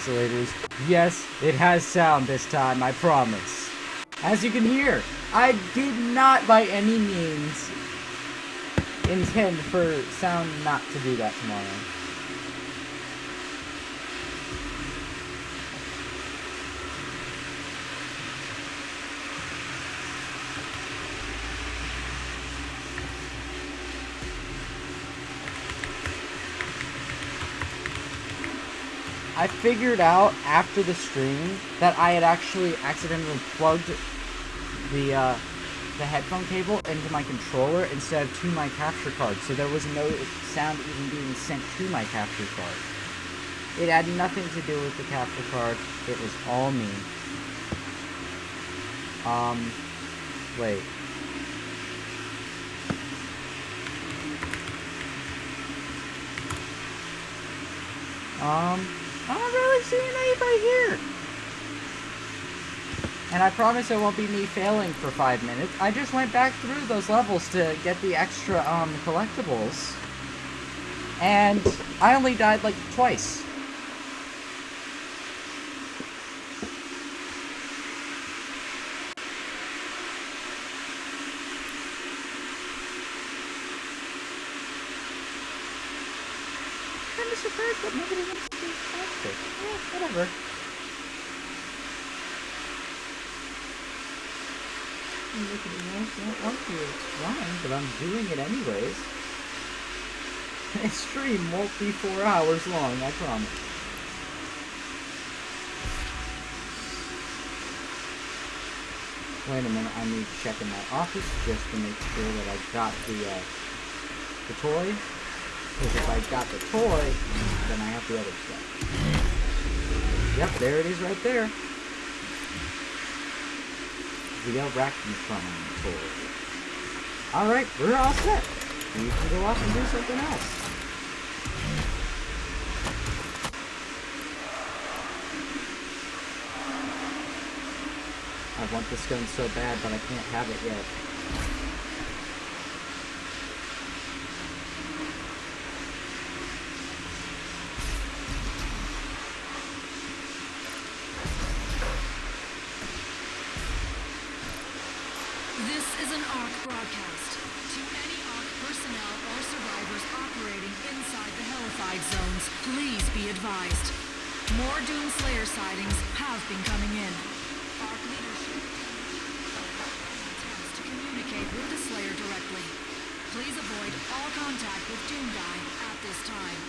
accelerators. Yes, it has sound this time, I promise. As you can hear, I did not by any means intend for sound not to do that tomorrow. I figured out after the stream that I had actually accidentally plugged the headphone cable into my controller instead of to my capture card, so there was no sound even being sent to my capture card. It had nothing to do with the capture card, it was all me. Wait. I'm not really seeing anybody here. And I promise it won't be me failing for 5 minutes. I just went back through those levels to get the extra, collectibles. And I only died, like, twice. I'm surprised that nobody wants to be plastic. Yeah, whatever. Look at it, I don't want to, it's fine, but I'm doing it anyways. This stream won't be 4 hours long, I promise. Wait a minute, I need to check in my office just to make sure that I got the toy. Because if I got the toy, then I have the other stuff. Yep, there it is right there. The arachnophone toy. Alright, we're all set. You can go off and do something else. I want this gun so bad, but I can't have it yet. This is an ARC broadcast. To any ARC personnel or survivors operating inside the Hellified zones, please be advised. More Doomslayer sightings have been coming in. ARC leadership attempts to communicate with the Slayer directly. Please avoid all contact with Doomguy at this time.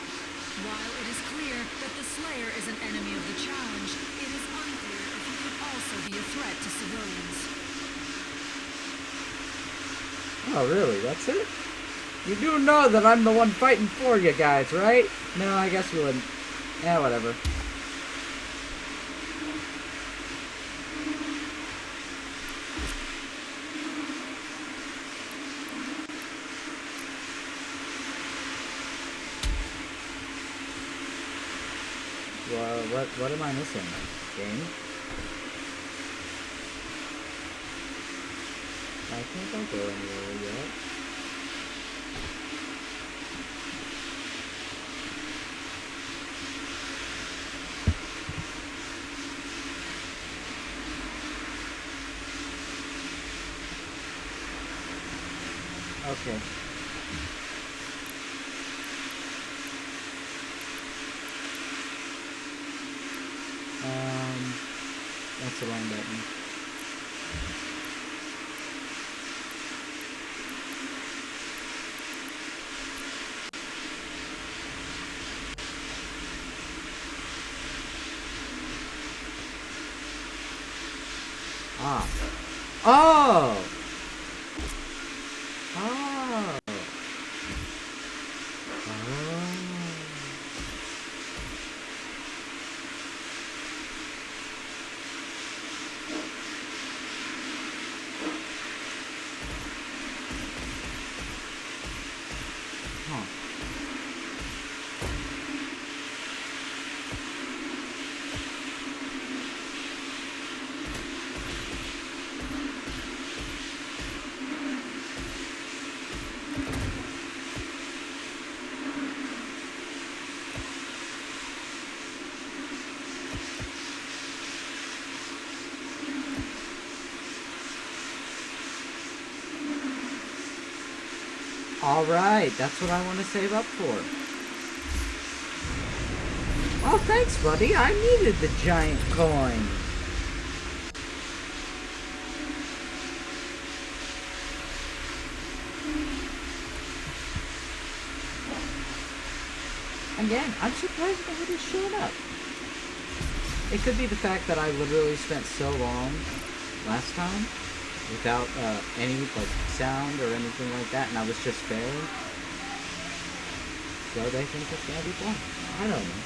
While it is clear that the Slayer is an enemy of the challenge, it is unclear if he could also be a threat to civilians. Oh, really? That's it? You do know that I'm the one fighting for you guys, right? No, I guess we wouldn't. Yeah, whatever. Well, what am I missing? Game? I think I'll go anywhere yet. Okay. That's the wrong button. Ah. Oh! Oh! Alright, that's what I want to save up for. Oh, thanks, buddy. I needed the giant coin. Again, I'm surprised nobody's showed up. It could be the fact that I literally spent so long last time without any like sound or anything like that, and I was just failing. So they think it's gonna be fun. I don't know.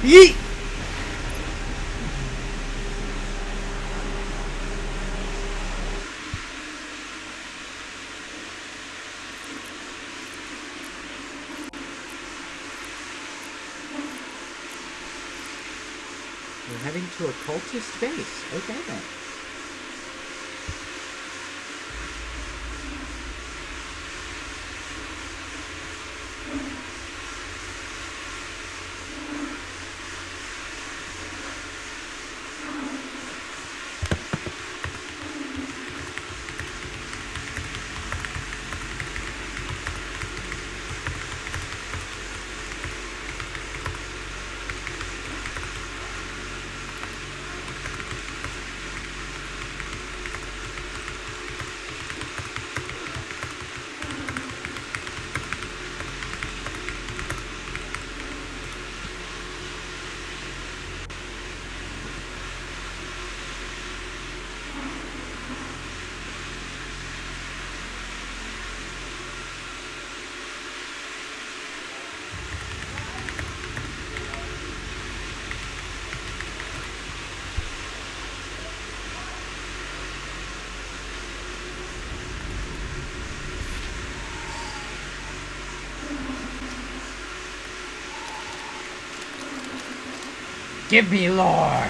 Yeet! We're heading to a cultist base. Okay then. Give me lore!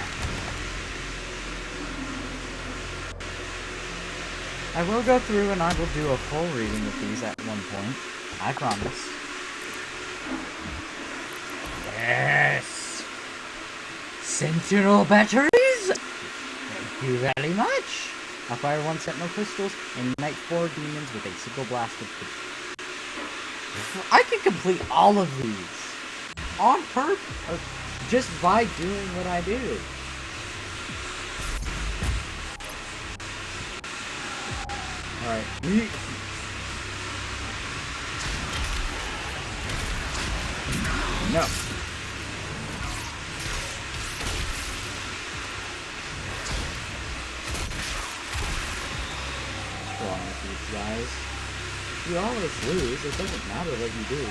I will go through and I will do a full reading of these at one point. I promise. Yes! Sentinel batteries! Thank you very much! I fire 1 sentinel crystals and unite 4 demons with a single blast of... I can complete all of these! On purpose! Just by doing what I do. Alright. No. What's wrong with these guys? You always lose. It doesn't matter what you do.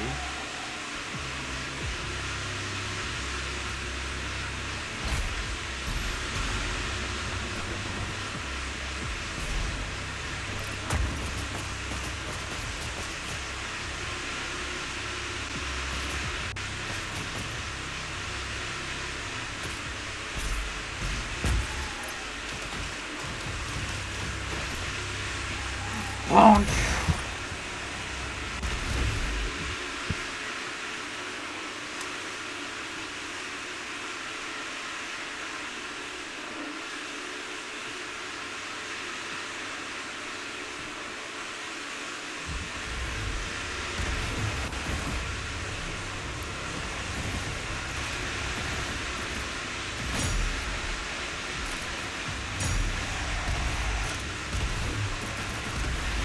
Bonk!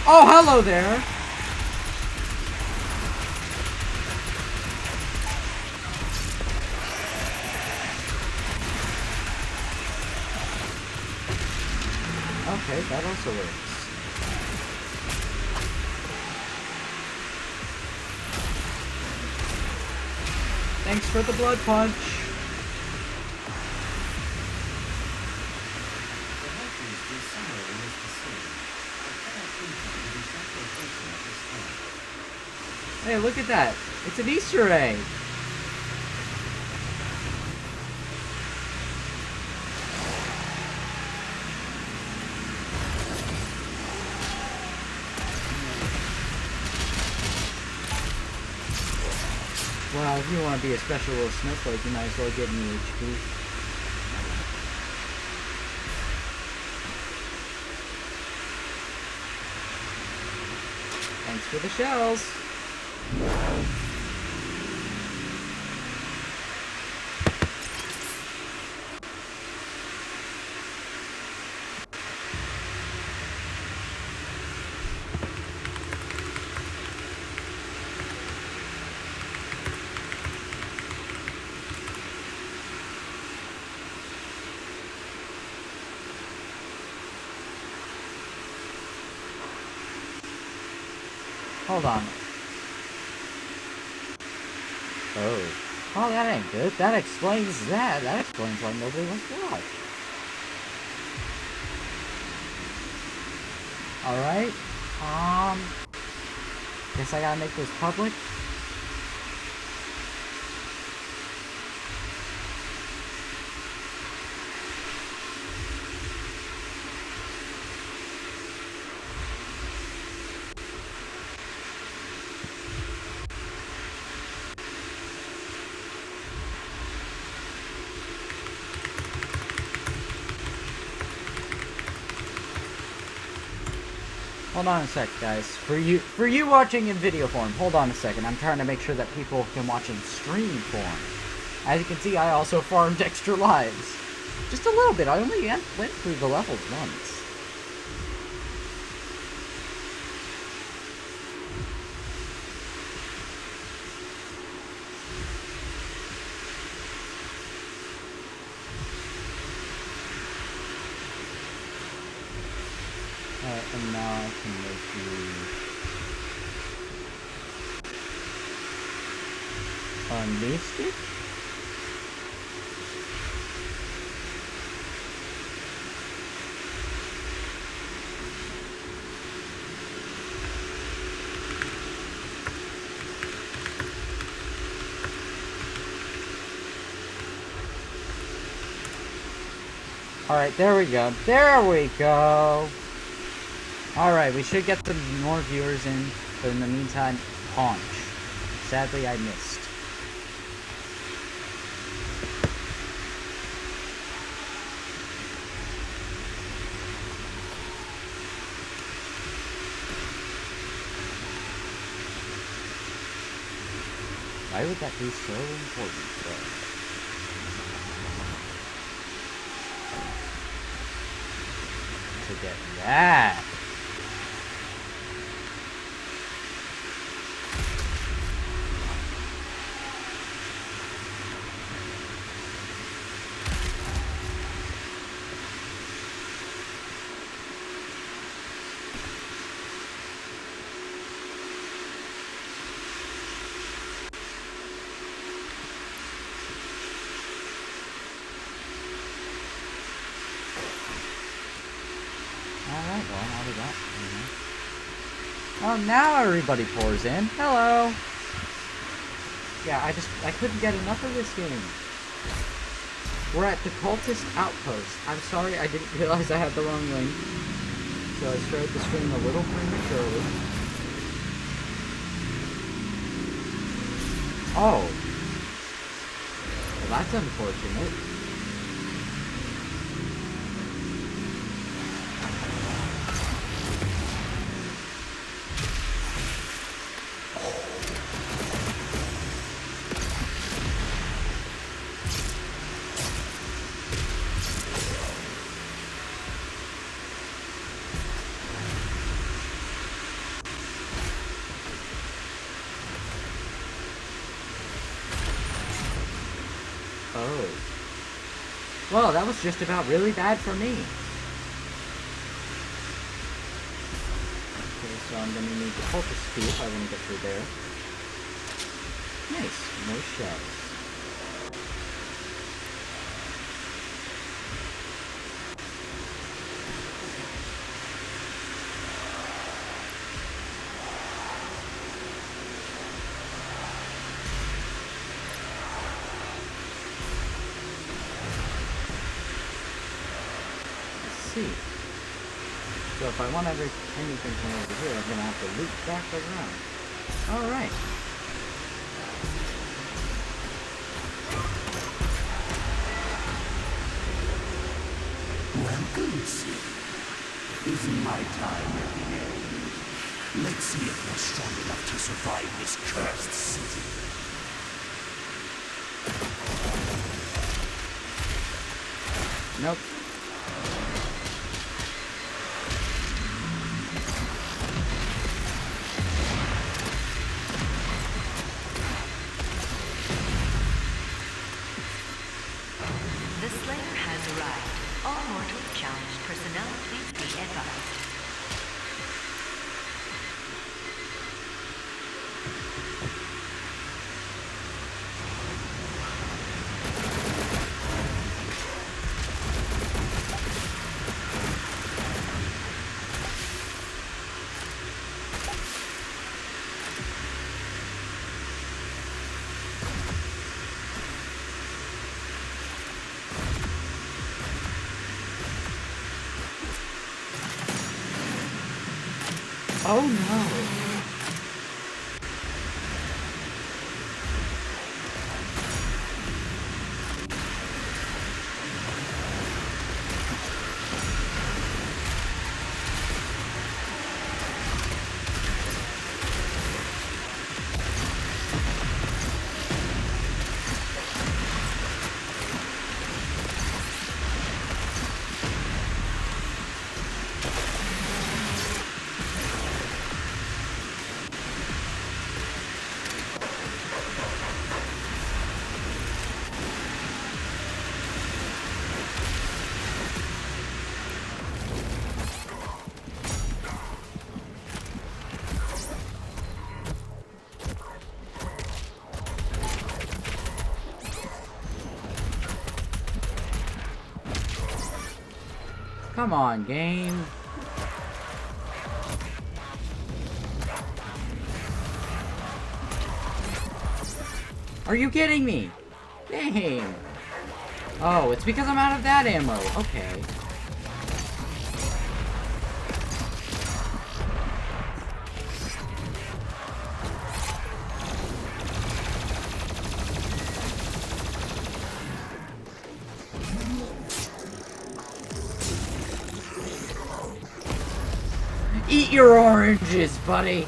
Oh, hello there! Okay, that also works. Thanks for the blood punch! Hey, look at that. It's an Easter egg. Well, if you want to be a special little snowflake, you might as well get me HP. Thanks for the shells. Hold on. Oh. Oh, that ain't good. That explains that. That explains why nobody wants to watch. Alright. Guess I gotta make this public. Hold on a sec, guys. For you watching in video form, hold on a second. I'm trying to make sure that people can watch in stream form. As you can see, I also farmed extra lives. Just a little bit. I only went through the levels once. And now I can make you unleashed it. Alright, there we go. There we go. Alright, we should get some more viewers in, but in the meantime, Paunch. Sadly, I missed. Why would that be so important, though? To get that. Alright, well, I'll do that. Oh, now everybody pours in. Hello! Yeah, I couldn't get enough of this game. We're at the Cultist Outpost. I'm sorry, I didn't realize I had the wrong link. So I started the stream a little prematurely. Oh. Well, that's unfortunate. Oh. Well, that was just about really bad for me. Okay, so I'm gonna need the cultist key if I want to get through there. Nice. More shells. see. So if I want anything from over here, I'm gonna have to loop back around. Alright. Welcome, Sid. Is my time at the end? Let's see if you're strong enough to survive this cursed city. Nope. The Slayer has arrived. All mortals challenged personnel, please be advised. Oh no. Come on, game. Are you kidding me? Dang. Oh, it's because I'm out of that ammo. Okay. Eat your oranges, buddy.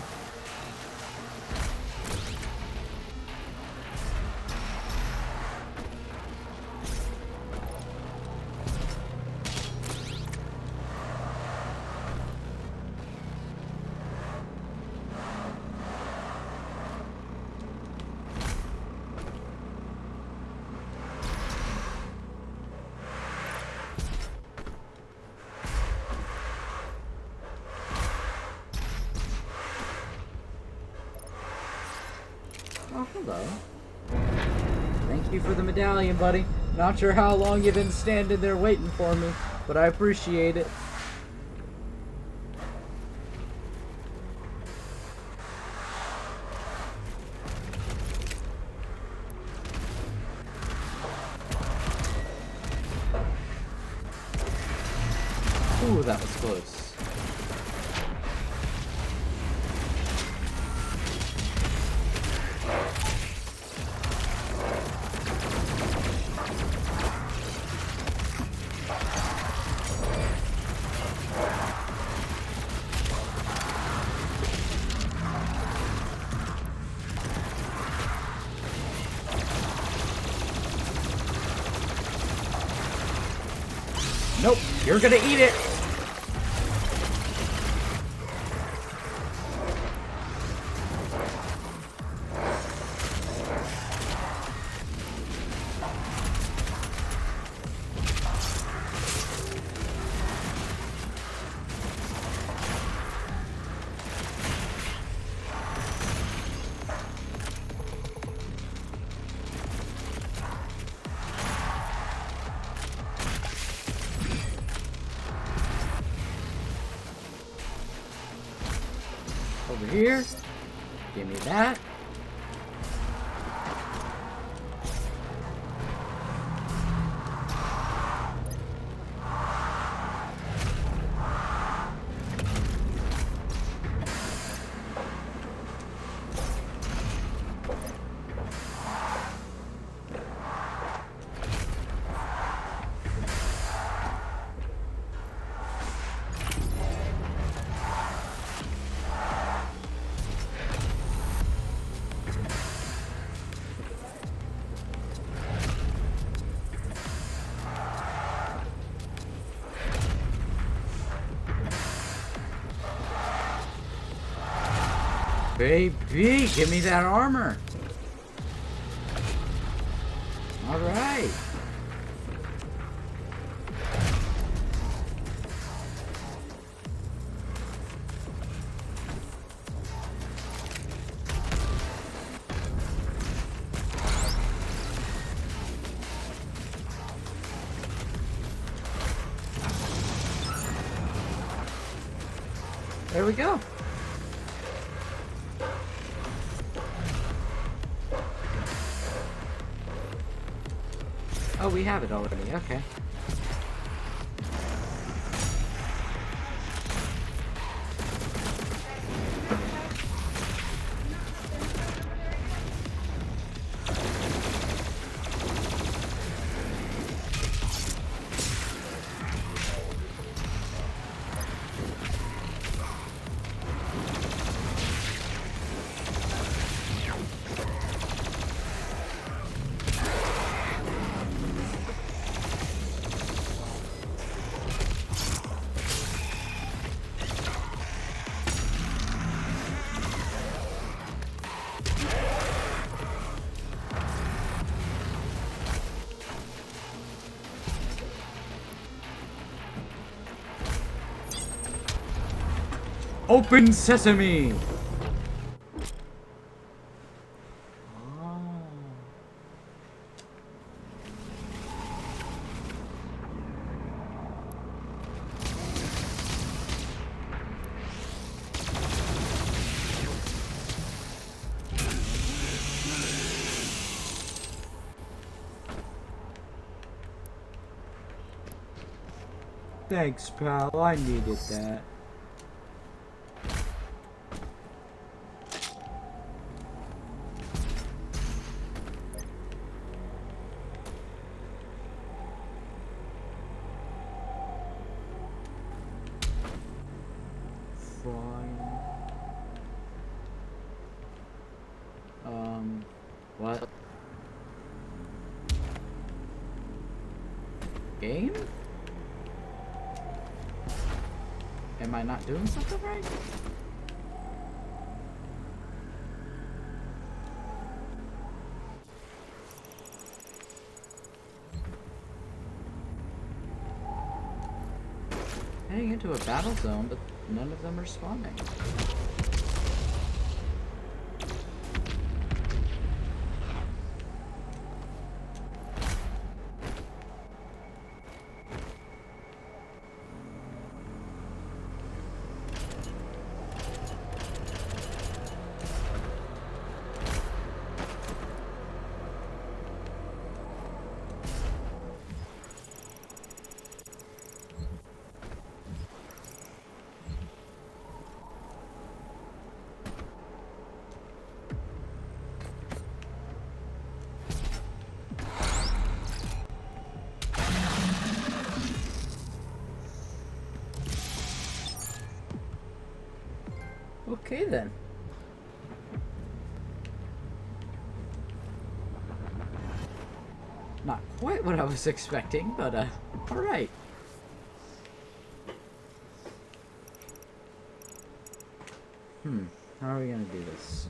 Oh, hello. Thank you for the medallion, buddy. Not sure how long you've been standing there waiting for me, but I appreciate it. Ooh, that was close. Nope, you're gonna eat it! Over here. Give me that. Baby, give me that armor. All right. There we go. Oh, we have it already. Okay. Open sesame! Thanks, pal. I needed that. What? Game? Am I not doing something right? Heading into a battle zone, but none of them are spawning. Okay then. Not quite what I was expecting, but alright. How are we gonna do this?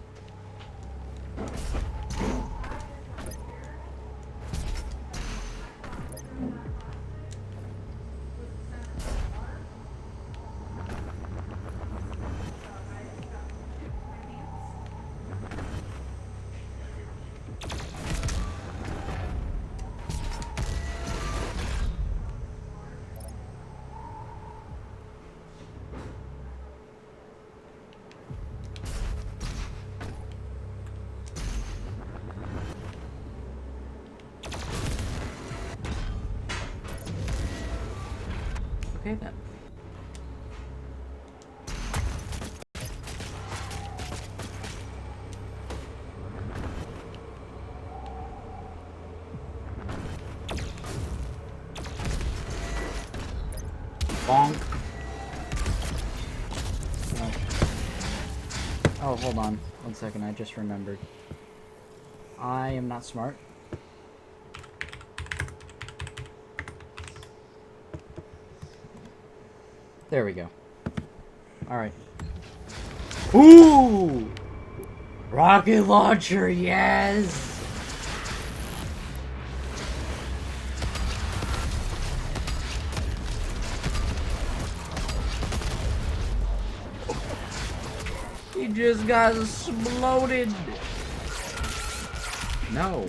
Okay then. Bonk. Oh, hold on. 1 second, I just remembered. I am not smart. There we go. Alright. Ooh! Rocket launcher, yes! He just got exploded. No.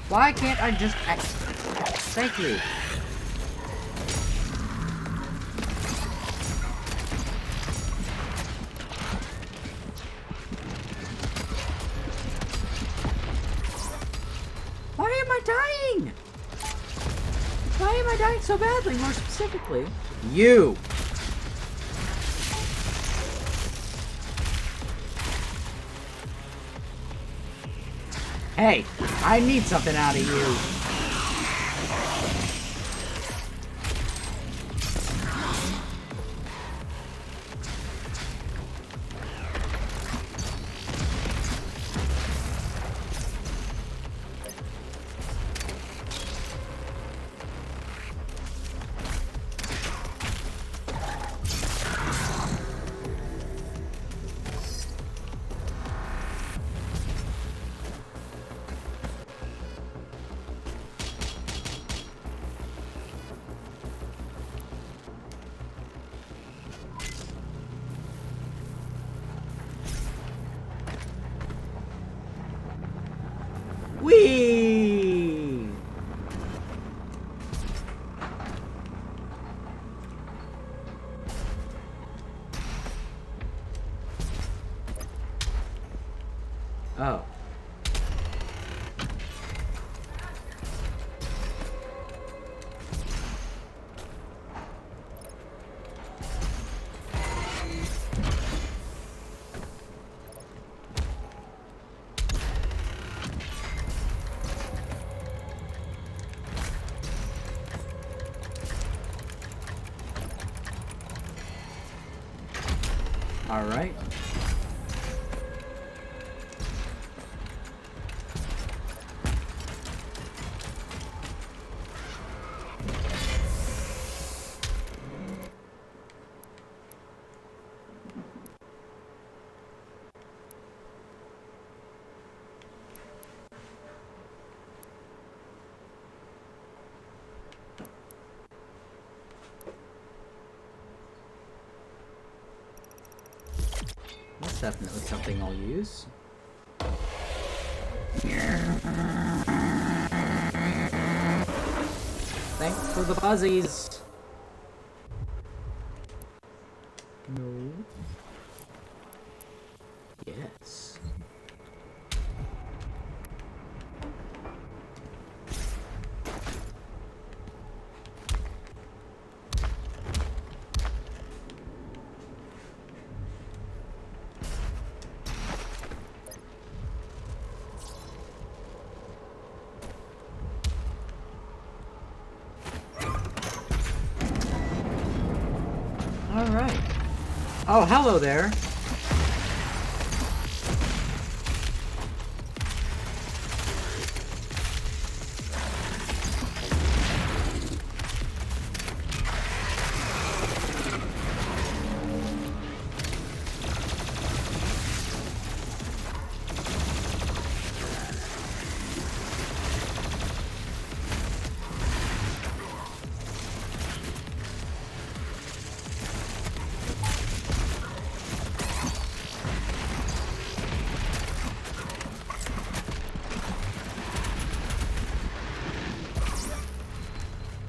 Why can't I just... Thank you. Why am I dying? Why am I dying so badly, more specifically? You! Hey, I need something out of you. Whee! Oh. All right. That's definitely something I'll use. Thanks for the buzzies. No. Yes. Alright. Oh, hello there.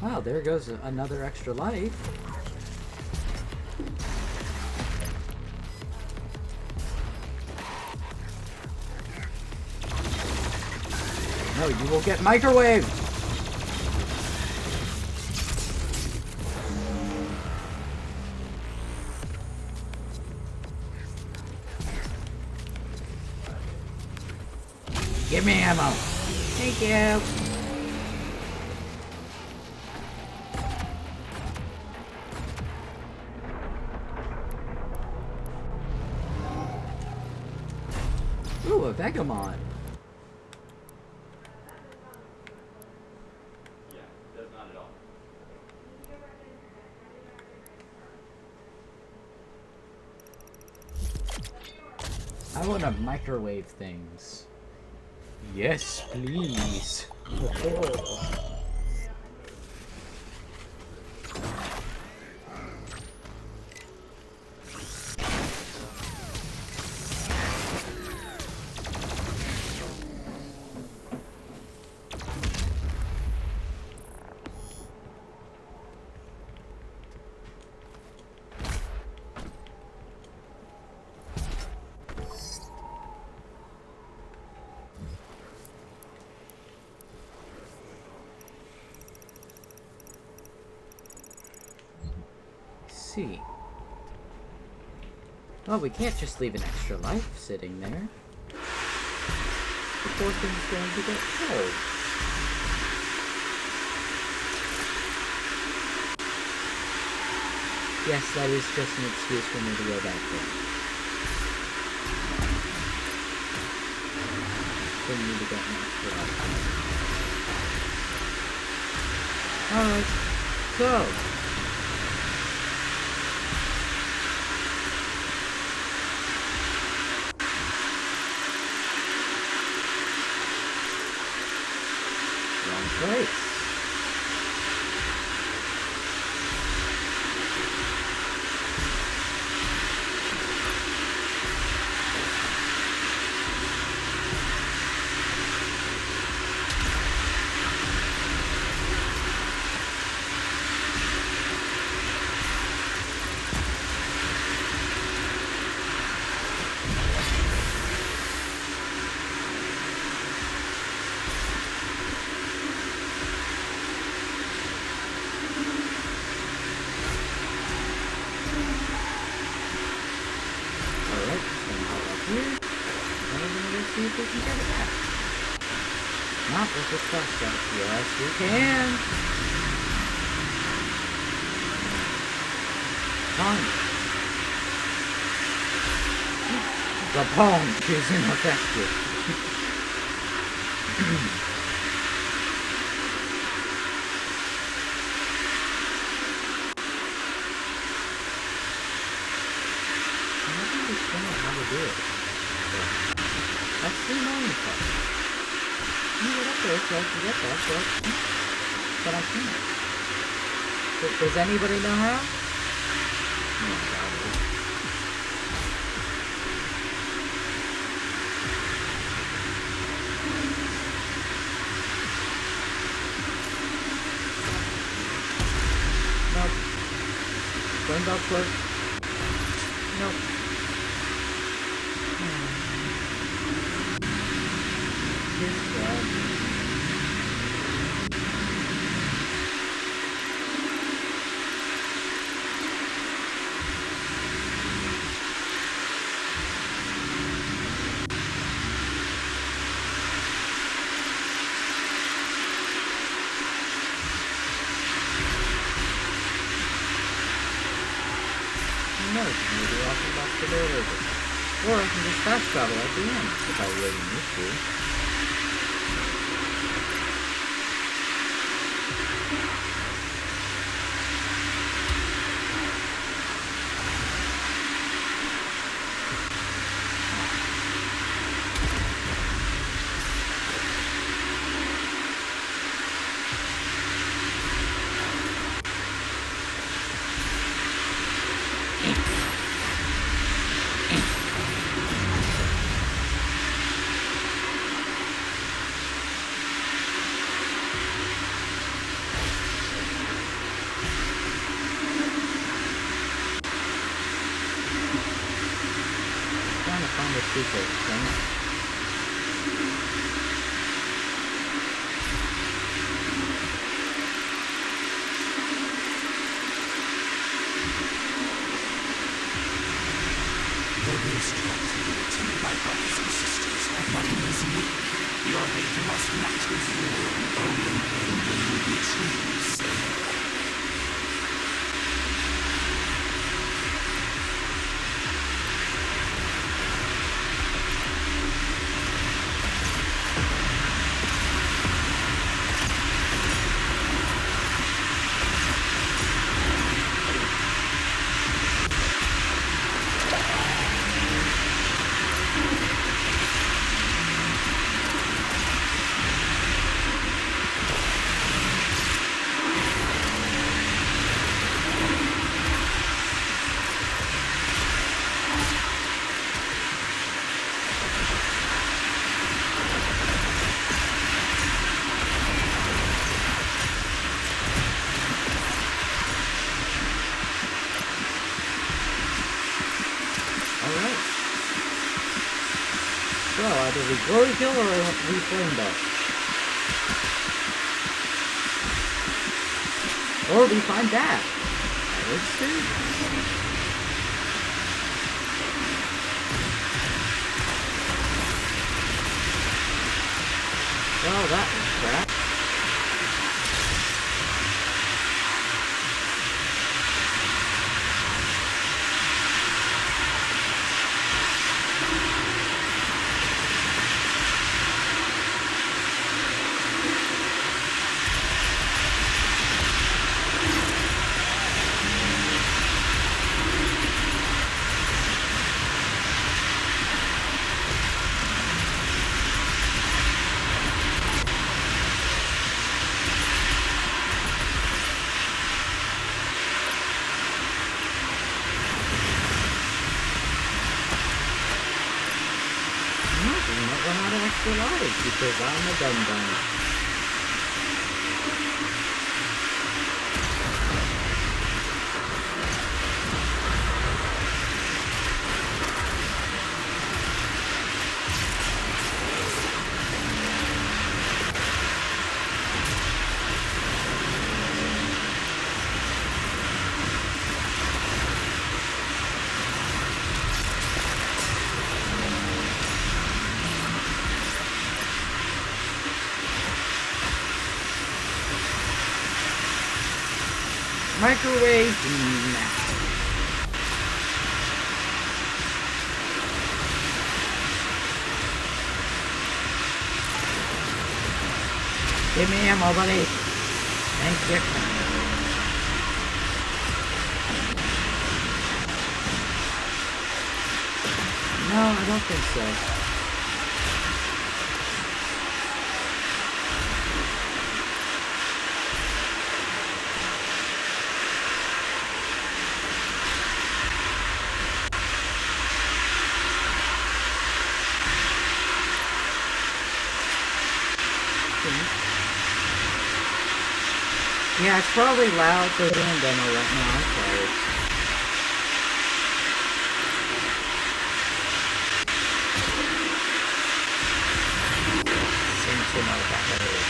Wow, there goes another extra life. No, you will get microwaved! Give me ammo! Thank you! Vegamon. I want to microwave things. Yes, please. See. Well, we can't just leave an extra life sitting there. The poor thing's going to get killed. Yes, that is just an excuse for me to go back there. For me to get an extra life. Alright, so. Place. See if we can get it back. Not with the stuff stuff. Yes, we can. Fine. The punch is ineffective. I don't understand how to do it. That's the annoying part. You get up there so I can get that, but I can't. Does anybody know how? No, probably. Nope. Flame belts work. Nope. Maybe I'll come back to there later. Or I can just fast travel at the end, if I really need to. either we glory kill or we flame belt. Or we find that. That works too. Well, that was crap. Because I'm a dum-dum. Microwave now. Give me ammo, buddy. Thank you. No, I don't think so. Yeah, it's probably loud for doing demo right now. I'm sorry. Seems to know that area.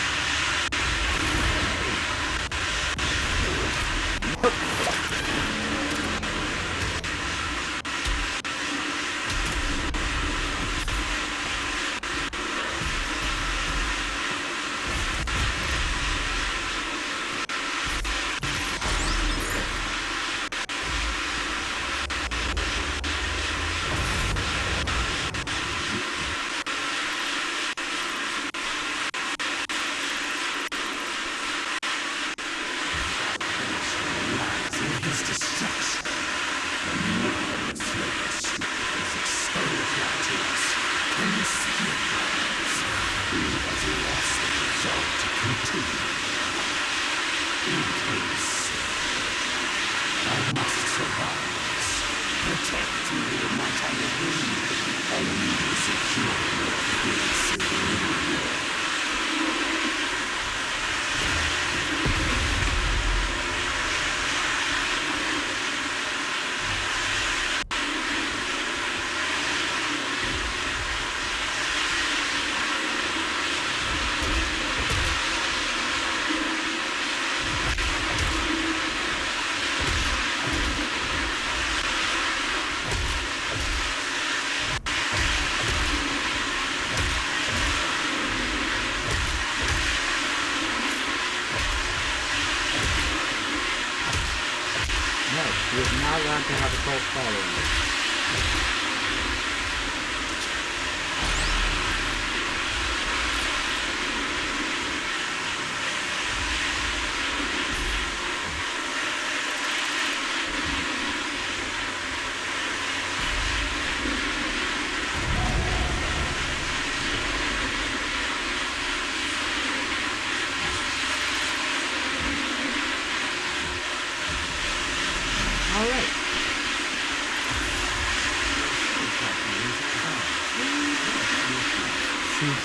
You're not allowed to have a cult following.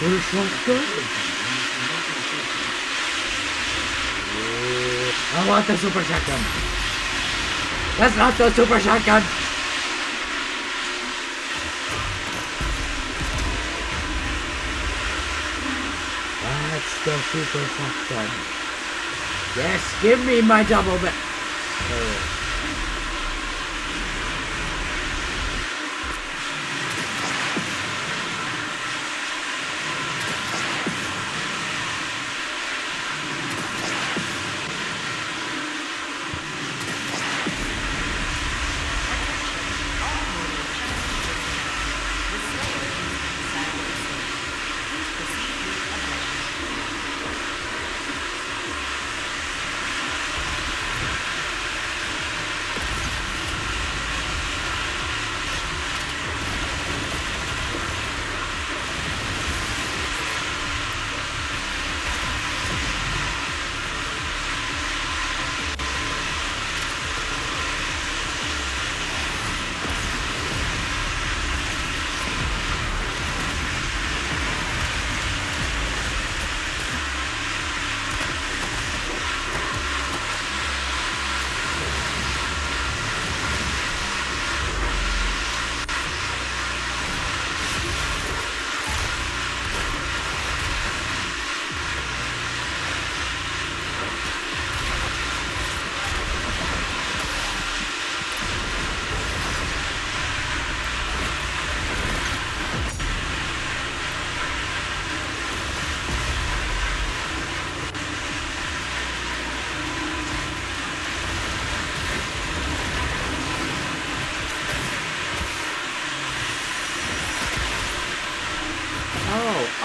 Super shotgun. I want the super shotgun. That's not the super shotgun. That's still super fucked up. Yes, give me my double back.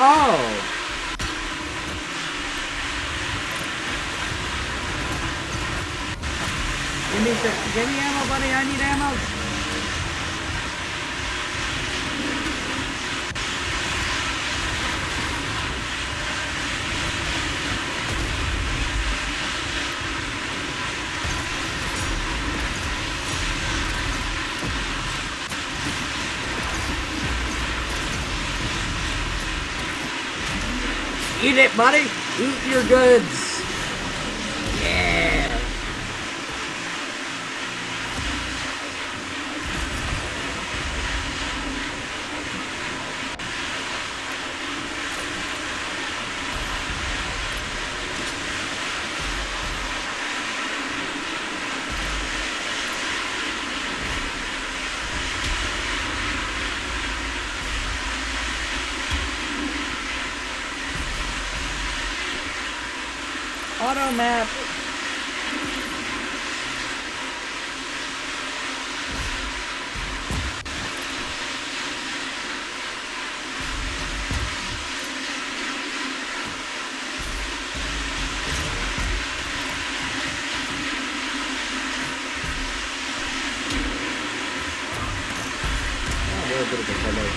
Oh! Give me ammo, buddy. I need ammo. Eat it, buddy. Eat your goods. Yeah. Auto map. A little bit of a color.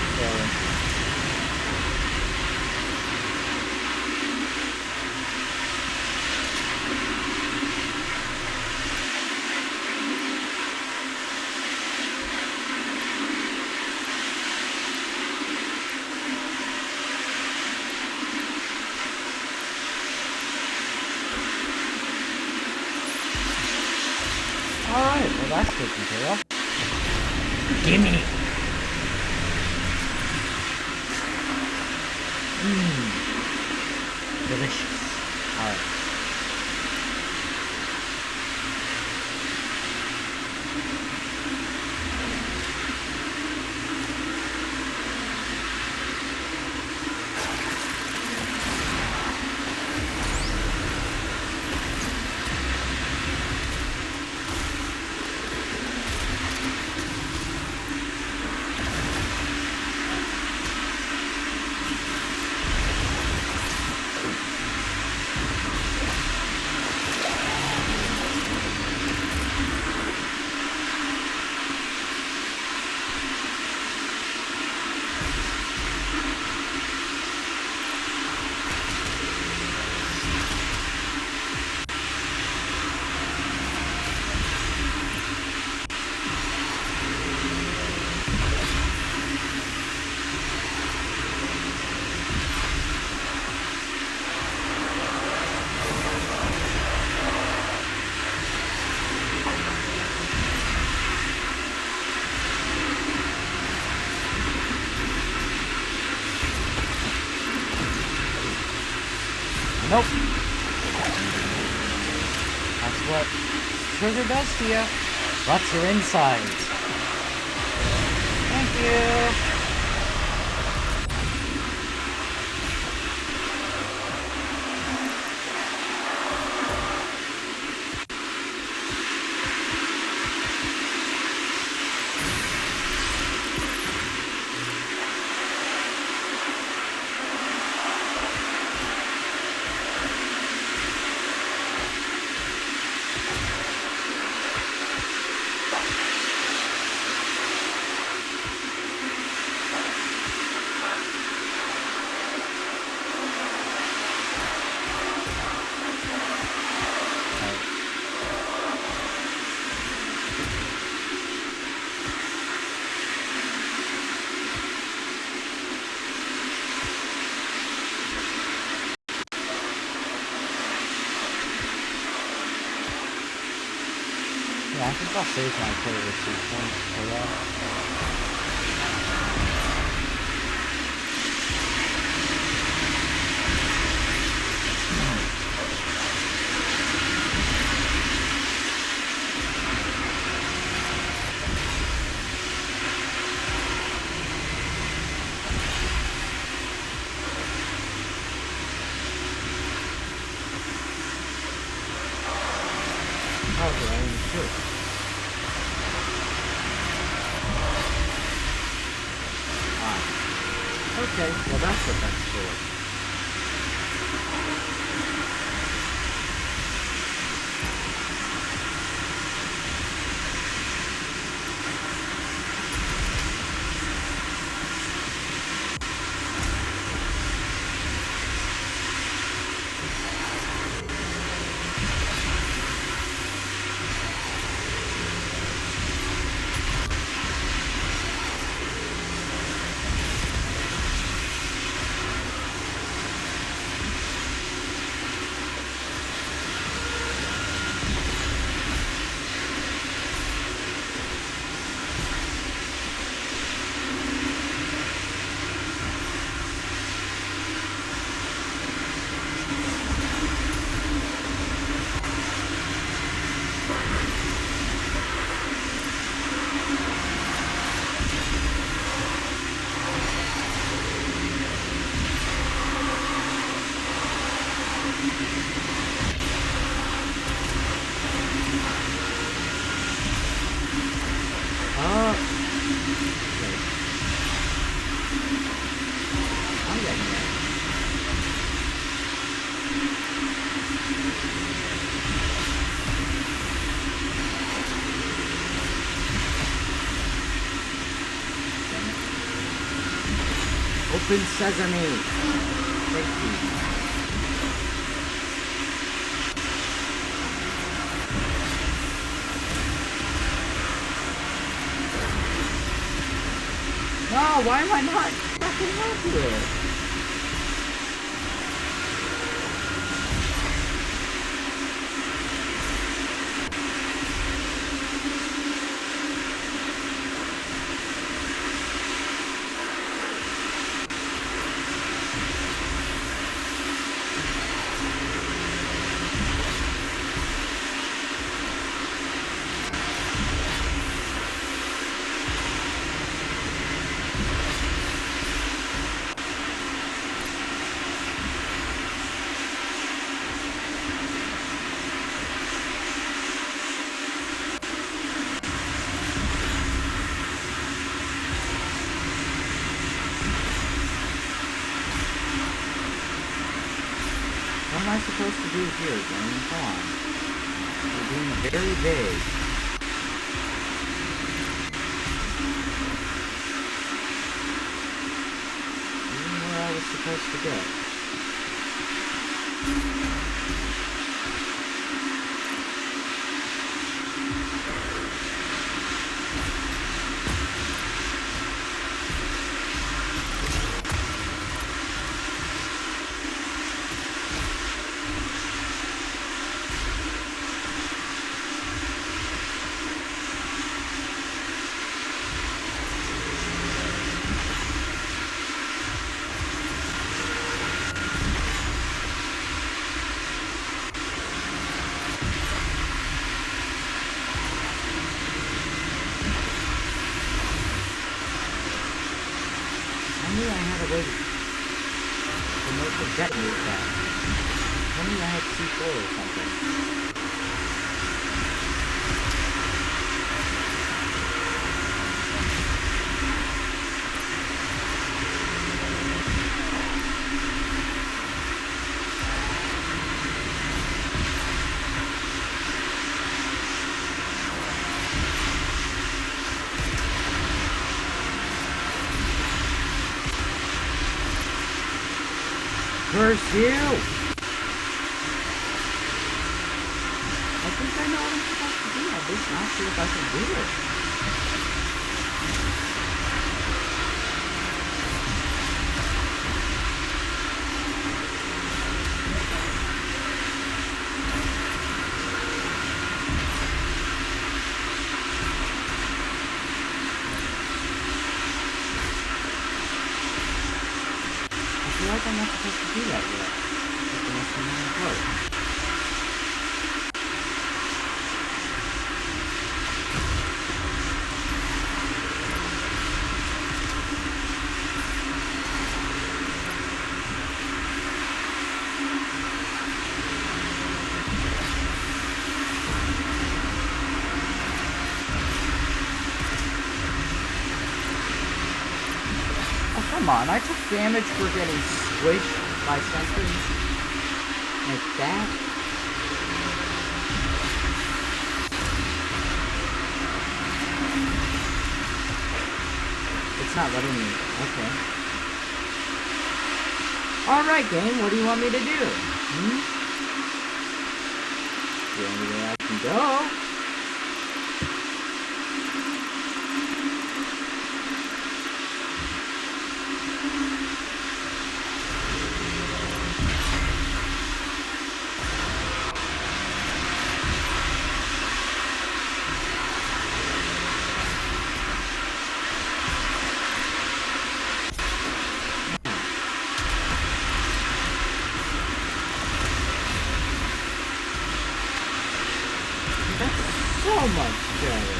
Alright, well that's taken care of. Gimme! Delicious. Alright. That's what sugar does to you. Rots your insides. Thank you. Yeah, I think I'll save my player points for that. Okay, sure. Okay, well that's what that's for. Open sesame. Thank you. No, why am I not fucking up here? What am I supposed to do here, Game? Come on. You're being very vague. Even where I was supposed to go. would promote the detonate that. Tell me I had C4 or something. Curse you! I think I know what I'm supposed to do. I'm just not sure if I can do it. I feel like I'm not supposed to do that yet. But the next one doesn't work. Come on, I took damage for getting squished by something like that. It's not letting me. Okay. Alright, game, what do you want me to do? The only way I can go. So much better.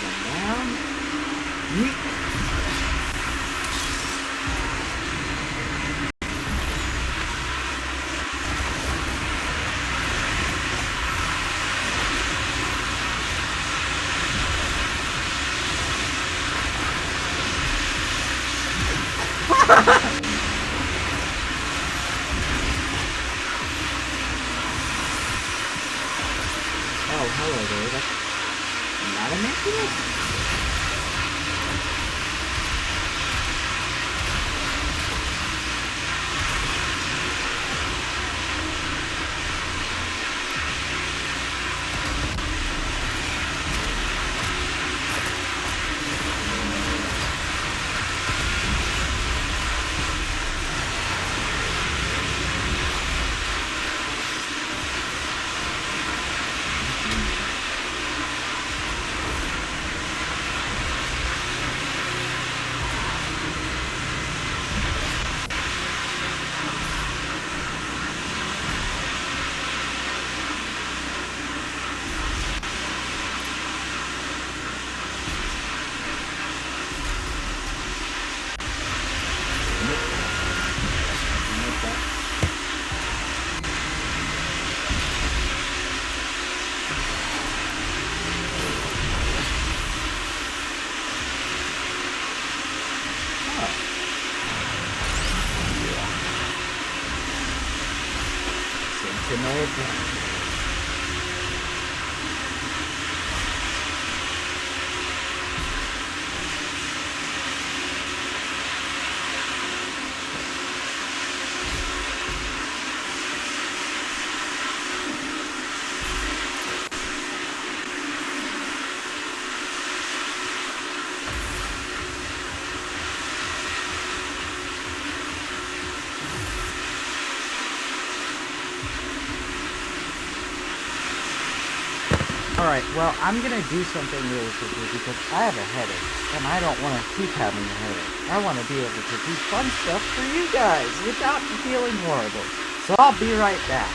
One down. Yeet. Oh, hello there. That's not a necklace? Alright, well, I'm gonna do something really quickly because I have a headache, and I don't want to keep having a headache. I want to be able to do fun stuff for you guys without feeling horrible. So I'll be right back.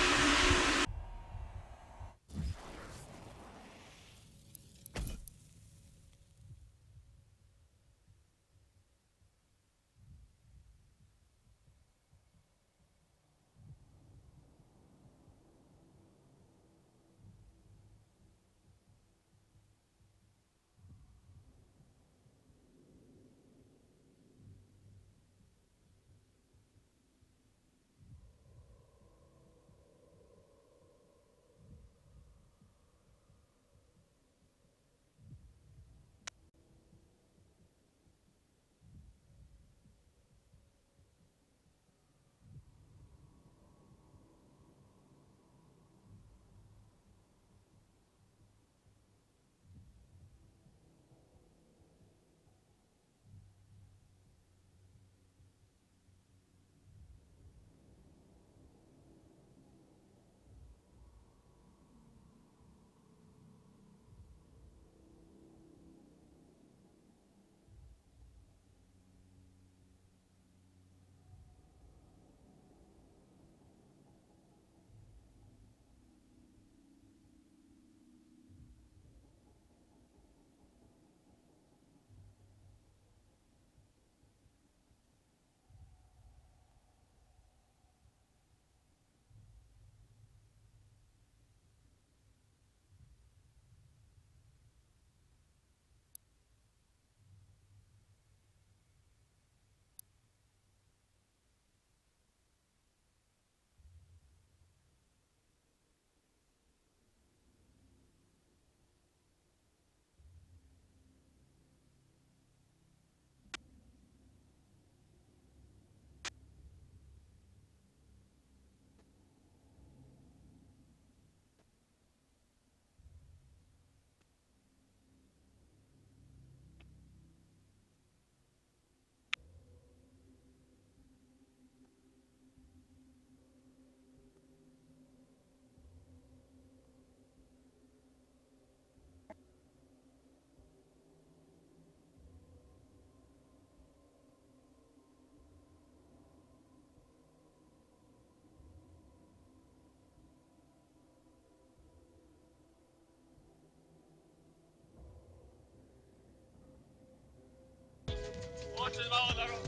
Очень мало дорог.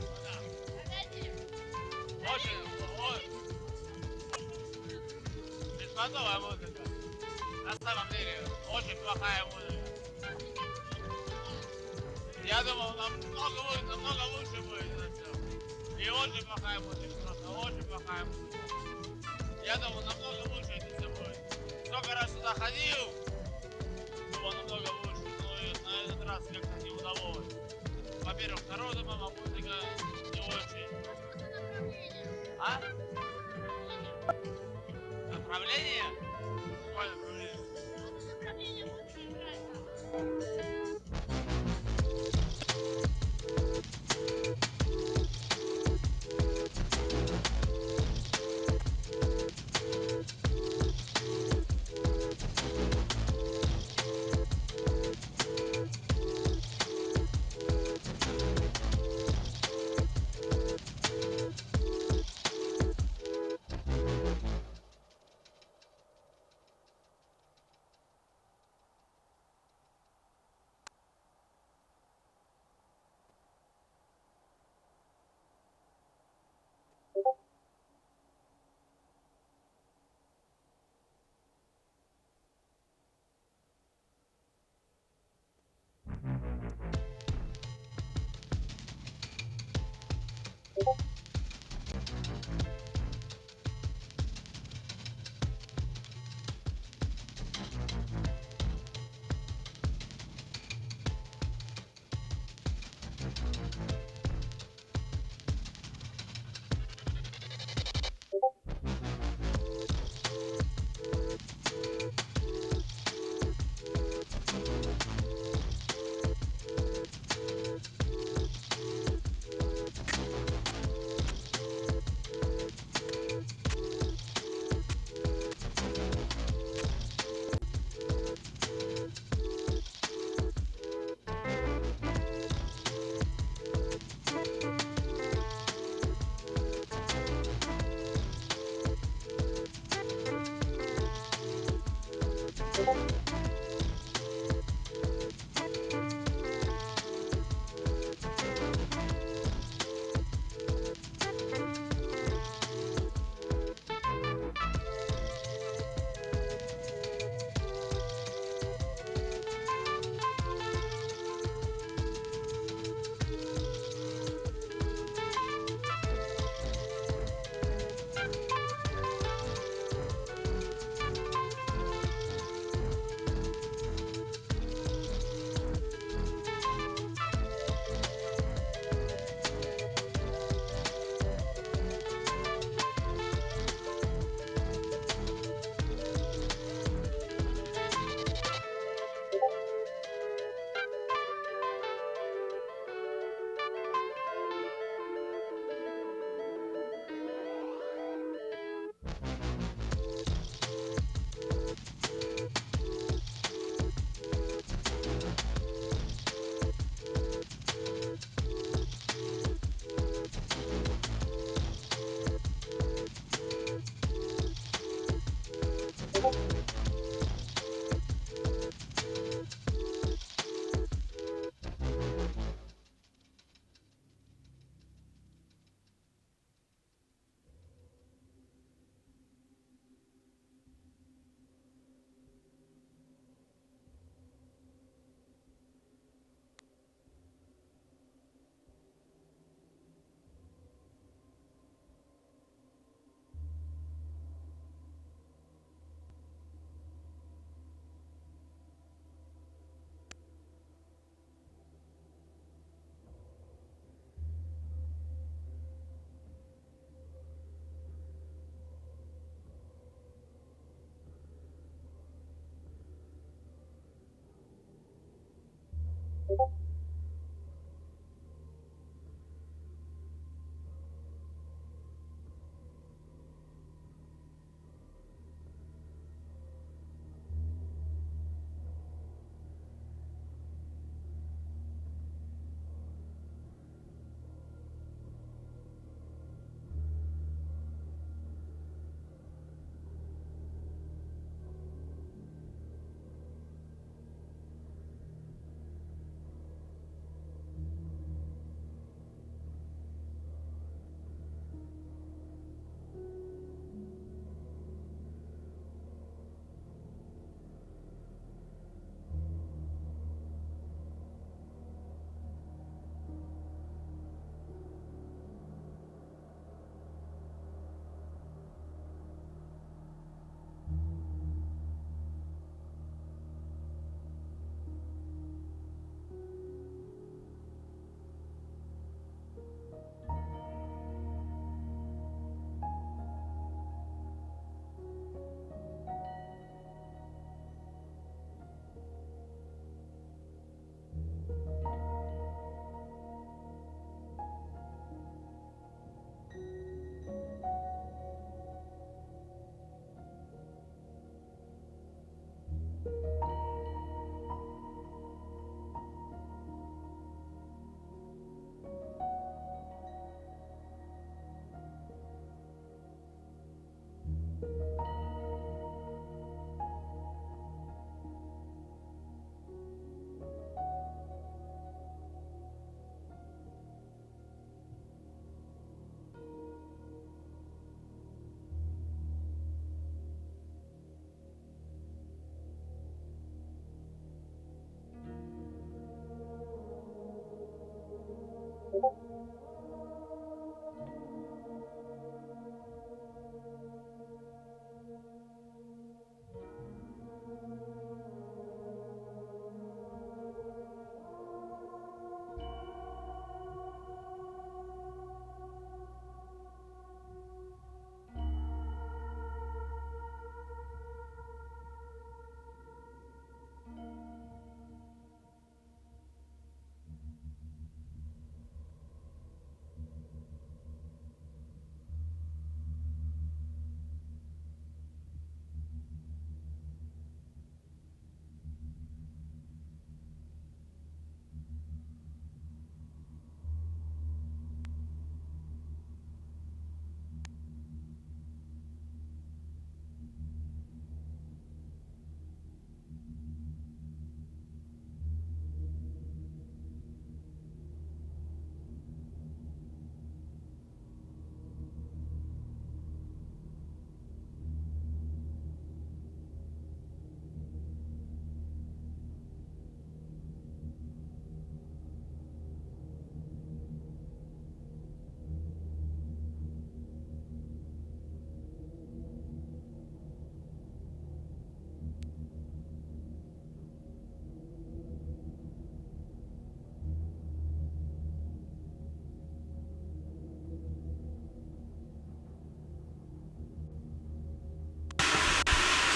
Очень. Беспонтовая музыка. На самом деле, очень плохая музыка. Я думал, намного лучше будет это все. И очень плохая музыка, просто очень плохая музыка. Я думал, намного лучше это все будет. Сколько раз сюда ходил, было намного лучше, но на этот раз как-то не удалось. Во-первых, народу мама музыка не очень. А? Направление? Какое направление?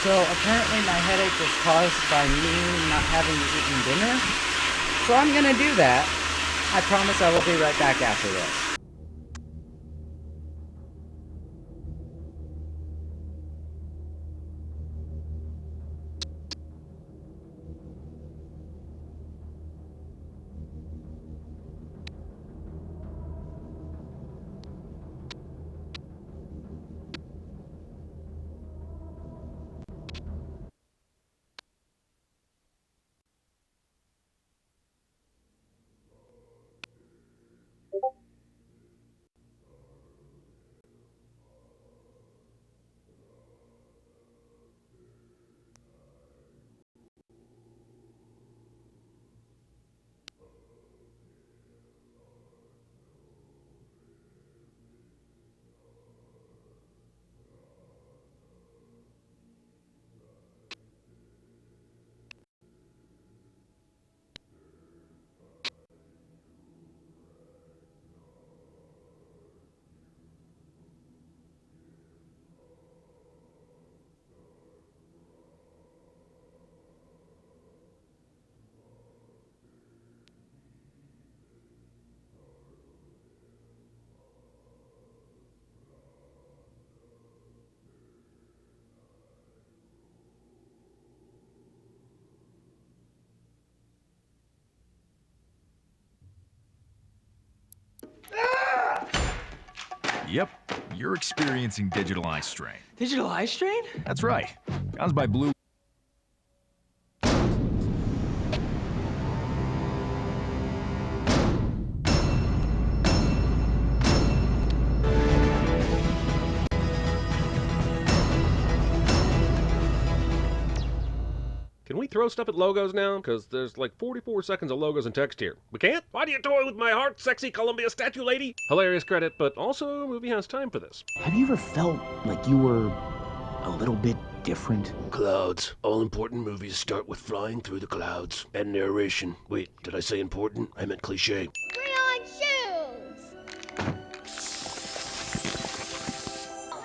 So apparently my headache was caused by me not having eaten dinner. So I'm gonna do that. I promise I will be right back after this. Yep, you're experiencing digital eye strain. Digital eye strain? That's right. Caused by blue. Can we throw stuff at logos now? Because there's like 44 seconds of logos and text here. We can't? Why do you toy with my heart, sexy Columbia statue lady? Hilarious credit, but also movie has time for this. Have you ever felt like you were a little bit different? Clouds. All important movies start with flying through the clouds. And narration. Wait, did I say important? I meant cliche. Crayon shoes!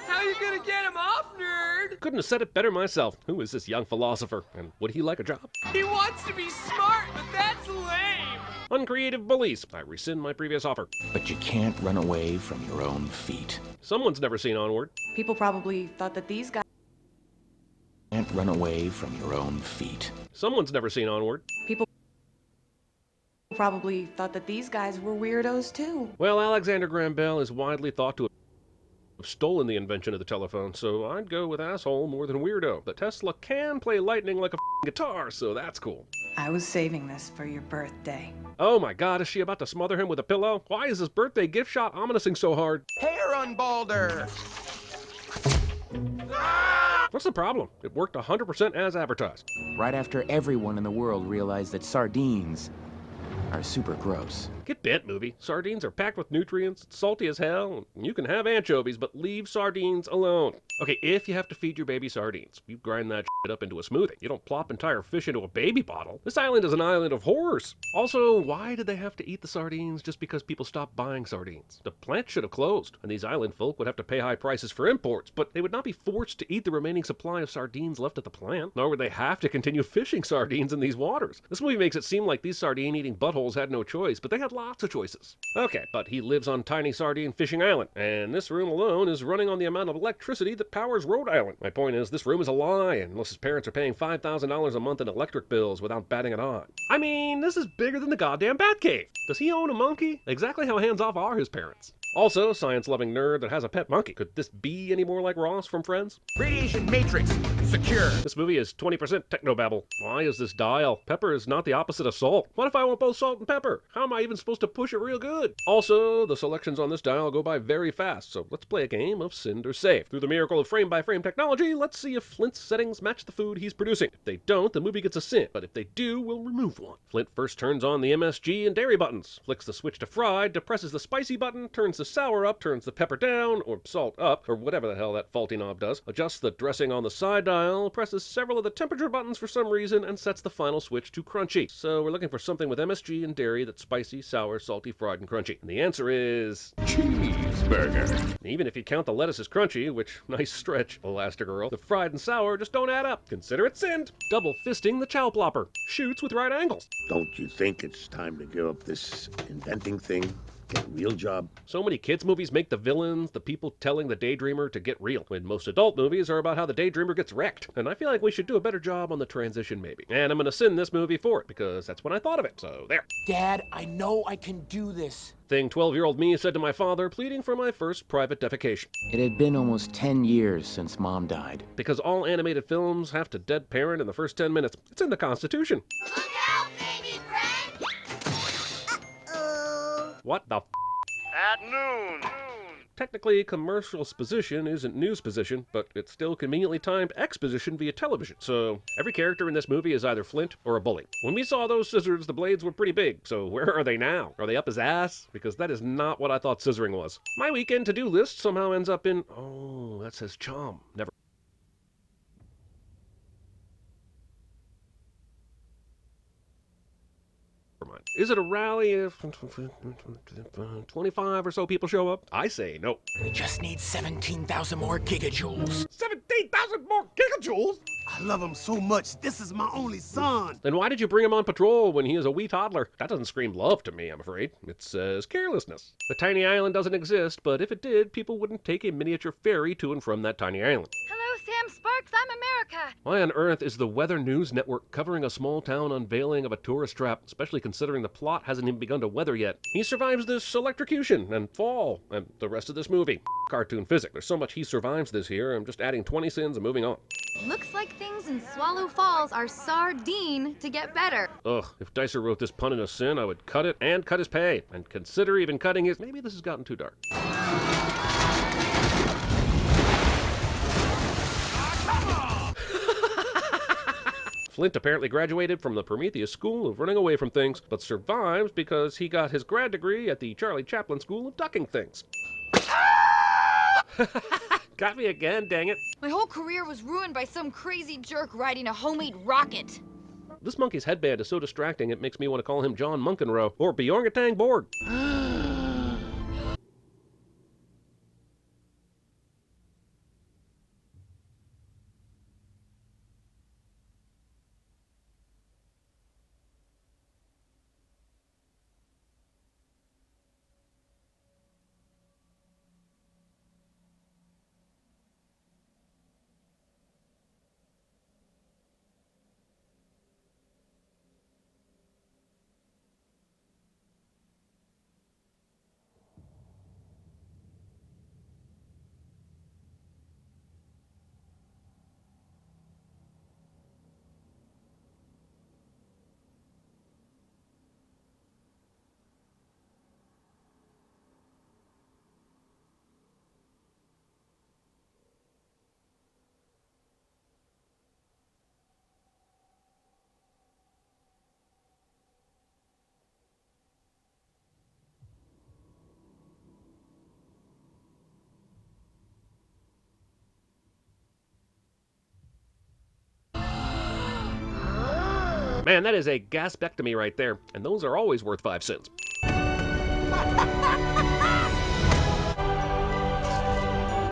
How you gonna get him off, nerd? Couldn't have said it better myself. Who is this young philosopher? And would he like a job? He wants to be smart, but that's lame! Uncreative bullies. I rescind my previous offer. But you can't run away from your own feet. Someone's never seen Onward. People probably thought that these guys Can't run away from your own feet. Someone's never seen Onward. probably thought that these guys were weirdos too. Well, Alexander Graham Bell is widely thought to have stolen the invention of the telephone, so I'd go with asshole more than weirdo. The Tesla can play lightning like a guitar, so that's cool. I was saving this for your birthday. Oh my god, is she about to smother him with a pillow? Why is this birthday gift shot ominousing so hard? Hair on Balder! What's the problem? It worked 100% as advertised. Right after everyone in the world realized that sardines are super gross. Get bent, movie. Sardines are packed with nutrients, it's salty as hell. You can have anchovies, but leave sardines alone. Okay, if you have to feed your baby sardines, you grind that shit up into a smoothie. You don't plop entire fish into a baby bottle. This island is an island of horrors. Also, why did they have to eat the sardines just because people stopped buying sardines? The plant should have closed, and these island folk would have to pay high prices for imports, but they would not be forced to eat the remaining supply of sardines left at the plant, nor would they have to continue fishing sardines in these waters. This movie makes it seem like these sardine-eating buttholes had no choice, but they had lots of choices. Okay, but he lives on tiny sardine fishing island, and this room alone is running on the amount of electricity that powers Rhode Island. My point is, this room is a lie, unless his parents are paying $5,000 a month in electric bills without batting an eye. I mean, this is bigger than the goddamn Batcave. Does he own a monkey? Exactly how hands-off are his parents? Also, science-loving nerd that has a pet monkey. Could this be any more like Ross from Friends? Radiation matrix secure. This movie is 20% technobabble. Why is this dial? Pepper is not the opposite of salt. What if I want both salt and pepper? How am I even supposed to push it real good? Also, the selections on this dial go by very fast, so let's play a game of Cinder Safe. Through the miracle of frame-by-frame technology, let's see if Flint's settings match the food he's producing. If they don't, the movie gets a sin, but if they do, we'll remove one. Flint first turns on the MSG and dairy buttons, flicks the switch to fried, depresses the spicy button, turns the the sour up, turns the pepper down, or salt up, or whatever the hell that faulty knob does, adjusts the dressing on the side dial, presses several of the temperature buttons for some reason, and sets the final switch to crunchy. So we're looking for something with MSG and dairy that's spicy, sour, salty, fried, and crunchy. And the answer is... Cheeseburger. Even if you count the lettuce as crunchy, which, nice stretch, Elastigirl, the fried and sour just don't add up. Consider it sinned. Double fisting the chow plopper. Shoots with right angles. Don't you think it's time to give up this inventing thing? Get a real job? So many kids' movies make the villains the people telling the daydreamer to get real, when most adult movies are about how the daydreamer gets wrecked. And I feel like we should do a better job on the transition maybe. And I'm gonna sin this movie for it, because that's when I thought of it, so there. Dad, I know I can do this. Thing 12-year-old me said to my father, pleading for my first private defecation. It had been almost 10 years since Mom died. Because all animated films have to dead parent in the first 10 minutes. It's in the Constitution. Look out, baby friend! Uh-oh. What the f? At noon. Technically, commercial exposition isn't newsposition, but it's still conveniently timed exposition via television. So every character in this movie is either Flint or a bully. When we saw those scissors, the blades were pretty big. So where are they now? Are they up his ass? Because that is not what I thought scissoring was. My weekend to-do list somehow ends up in... Oh, that says chom. Never... Is it a rally if 25 or so people show up? I say no. We just need 17,000 more gigajoules. 17,000 more gigajoules? I love him so much. This is my only son. Then why did you bring him on patrol when he is a wee toddler? That doesn't scream love to me, I'm afraid. It says carelessness. The tiny island doesn't exist, but if it did, people wouldn't take a miniature ferry to and from that tiny island. Hello, Sam Sparks. I'm America. Why on earth is the Weather News Network covering a small town unveiling of a tourist trap, especially considering the plot hasn't even begun to weather yet? He survives this electrocution and fall and the rest of this movie. Cartoon physics. There's so much he survives this here, I'm just adding 20 sins and moving on. Looks like things in Swallow Falls are sardine to get better. Ugh, if Dicer wrote this pun in a sin, I would cut it and cut his pay. And consider even cutting his... Maybe this has gotten too dark. Flint apparently graduated from the Prometheus School of Running Away from Things, but survives because he got his grad degree at the Charlie Chaplin School of Ducking Things. Got me again, dang it. My whole career was ruined by some crazy jerk riding a homemade rocket. This monkey's headband is so distracting it makes me want to call him John Munkenroe or Bjorngatang Borg. Man, that is a gaspectomy right there, and those are always worth 5 cents.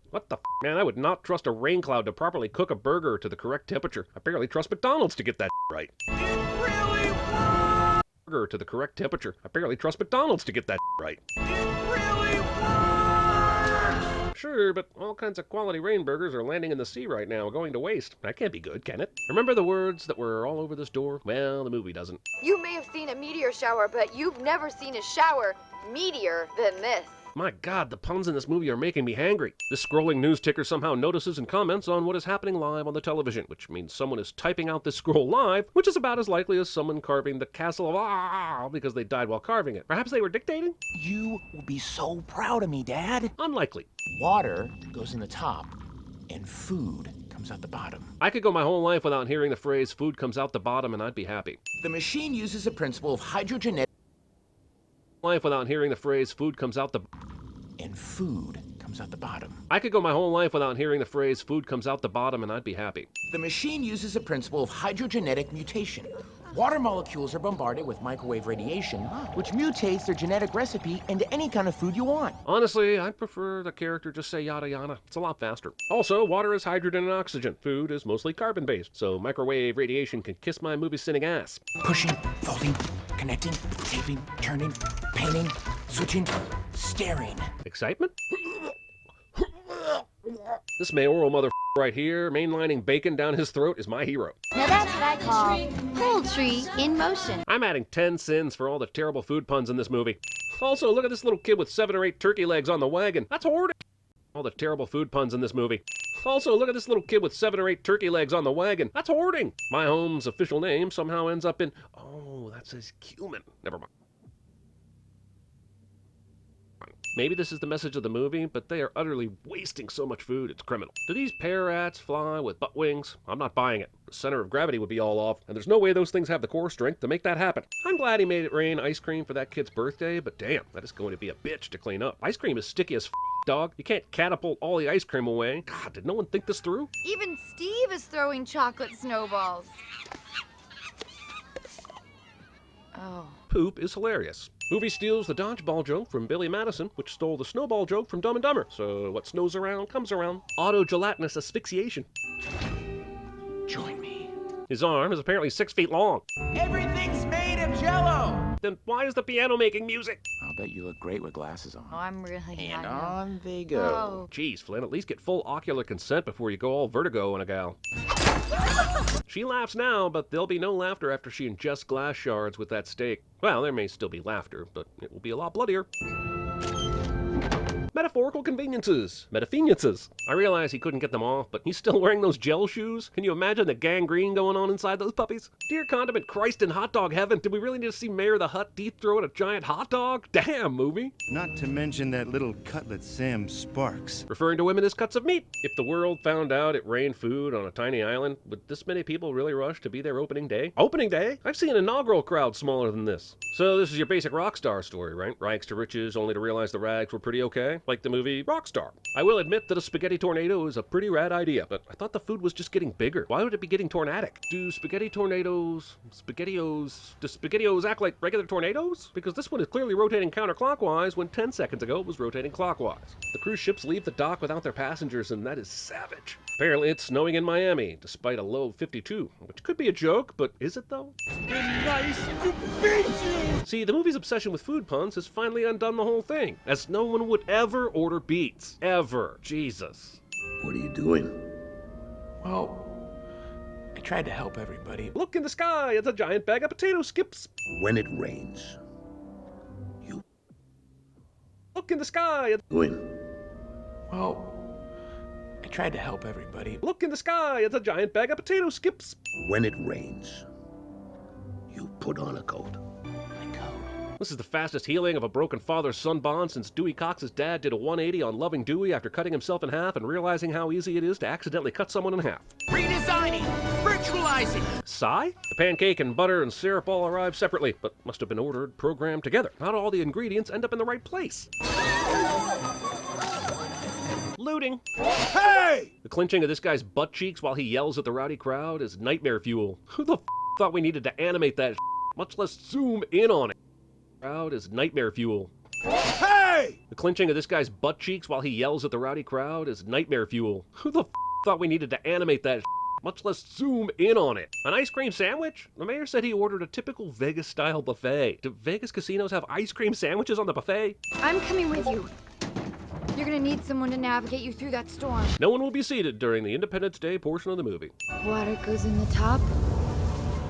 What the f? Man, I would not trust a rain cloud to properly cook a burger to the correct temperature. I barely trust McDonald's to get that right. It really works. Burger to the correct temperature. I barely trust McDonald's to get that right. It really works. Sure, but all kinds of quality rain burgers are landing in the sea right now, going to waste. That can't be good, can it? Remember the words that were all over this door? Well, the movie doesn't. You may have seen a meteor shower, but you've never seen a shower meteor than this. My God, the puns in this movie are making me hangry. This scrolling news ticker somehow notices and comments on what is happening live on the television, which means someone is typing out this scroll live, which is about as likely as someone carving the castle of Ah because they died while carving it. Perhaps they were dictating? You will be so proud of me, Dad. Unlikely. Water goes in the top, and food comes out the bottom. I could go my whole life without hearing the phrase food comes out the bottom and I'd be happy. The machine uses a principle of hydrogenetic... Life without hearing the phrase food comes out the... and food comes out the bottom. I could go my whole life without hearing the phrase food comes out the bottom and I'd be happy. The machine uses a principle of hydrogenetic mutation. Water molecules are bombarded with microwave radiation, which mutates their genetic recipe into any kind of food you want. Honestly, I prefer the character just say yada yada. It's a lot faster. Also, water is hydrogen and oxygen. Food is mostly carbon-based, so microwave radiation can kiss my movie-sinning ass. Pushing, folding, connecting, taping, turning, painting, switching, staring. Excitement? This mayoral mother right here, mainlining bacon down his throat, is my hero. Now that's what I call poultry in motion. I'm adding 10 sins for all the terrible food puns in this movie. Also, look at this little kid with 7 or 8 turkey legs on the wagon. That's hoarding. All the terrible food puns in this movie. Also, look at this little kid with 7 or 8 turkey legs on the wagon. That's hoarding. My home's official name somehow ends up in... Oh, that says cumin. Never mind. Maybe this is the message of the movie, but they are utterly wasting so much food, it's criminal. Do these pear rats fly with butt wings? I'm not buying it. The center of gravity would be all off, and there's no way those things have the core strength to make that happen. I'm glad he made it rain ice cream for that kid's birthday, but damn, that is going to be a bitch to clean up. Ice cream is sticky as dog. You can't catapult all the ice cream away. God, did no one think this through? Even Steve is throwing chocolate snowballs. Oh. Poop is hilarious. Movie steals the dodgeball joke from Billy Madison, which stole the snowball joke from Dumb and Dumber. So what snows around comes around. Autogelatinous asphyxiation. Join me. His arm is apparently 6 feet long. Everything's made of Jell-O! Then why is the piano making music? I'll bet you look great with glasses on. Oh, I'm really And hot now. on they go. Oh. Jeez, Flynn, at least get full ocular consent before you go all vertigo on a gal. She laughs now, but there'll be no laughter after she ingests glass shards with that steak. Well, there may still be laughter, but it will be a lot bloodier. Metaphorical conveniences. Metafeniences. I realize he couldn't get them off, but he's still wearing those gel shoes? Can you imagine the gangrene going on inside those puppies? Dear condiment Christ in hot dog heaven, do we really need to see Mayor of the Hut deep throat a giant hot dog? Damn, movie. Not to mention that little cutlet Sam Sparks. Referring to women as cuts of meat. If the world found out it rained food on a tiny island, would this many people really rush to be there opening day? Opening day? I've seen an inaugural crowd smaller than this. So this is your basic rock star story, right? Rags to riches only to realize the rags were pretty okay? Like the movie Rockstar. I will admit that a spaghetti tornado is a pretty rad idea, but I thought the food was just getting bigger. Why would it be getting tornadic? Do spaghettios act like regular tornadoes? Because this one is clearly rotating counterclockwise when 10 seconds ago it was rotating clockwise. The cruise ships leave the dock without their passengers, and that is savage. Apparently it's snowing in Miami, despite a low of 52, which could be a joke, but is it though? Nice to meet you! See, the movie's obsession with food puns has finally undone the whole thing, as no one would ever order beets. Ever. Jesus. What are you doing? Well, I tried to help everybody. Look in the sky, it's a giant bag of potato skips. When it rains, you Look in the sky, it's... doing? Well, I tried to help everybody. Look in the sky, it's a giant bag of potato skips. When it rains, you put on a coat. This is the fastest healing of a broken father-son bond since Dewey Cox's dad did a 180 on loving Dewey after cutting himself in half and realizing how easy it is to accidentally cut someone in half. Redesigning! Virtualizing! Sigh? The pancake and butter and syrup all arrive separately, but must have been ordered, programmed together. Not all the ingredients end up in the right place. Looting. Hey! The clenching of this guy's butt cheeks while he yells at the rowdy crowd is nightmare fuel. Who the thought we needed to animate that much less zoom in on it? Crowd is nightmare fuel. Hey! The clenching of this guy's butt cheeks while he yells at the rowdy crowd is nightmare fuel. Who the thought we needed to animate that much less zoom in on it? An ice cream sandwich? The mayor said he ordered a typical Vegas-style buffet. Do Vegas casinos have ice cream sandwiches on the buffet? I'm coming with you. You're gonna need someone to navigate you through that storm. No one will be seated during the Independence Day portion of the movie. Water goes in the top.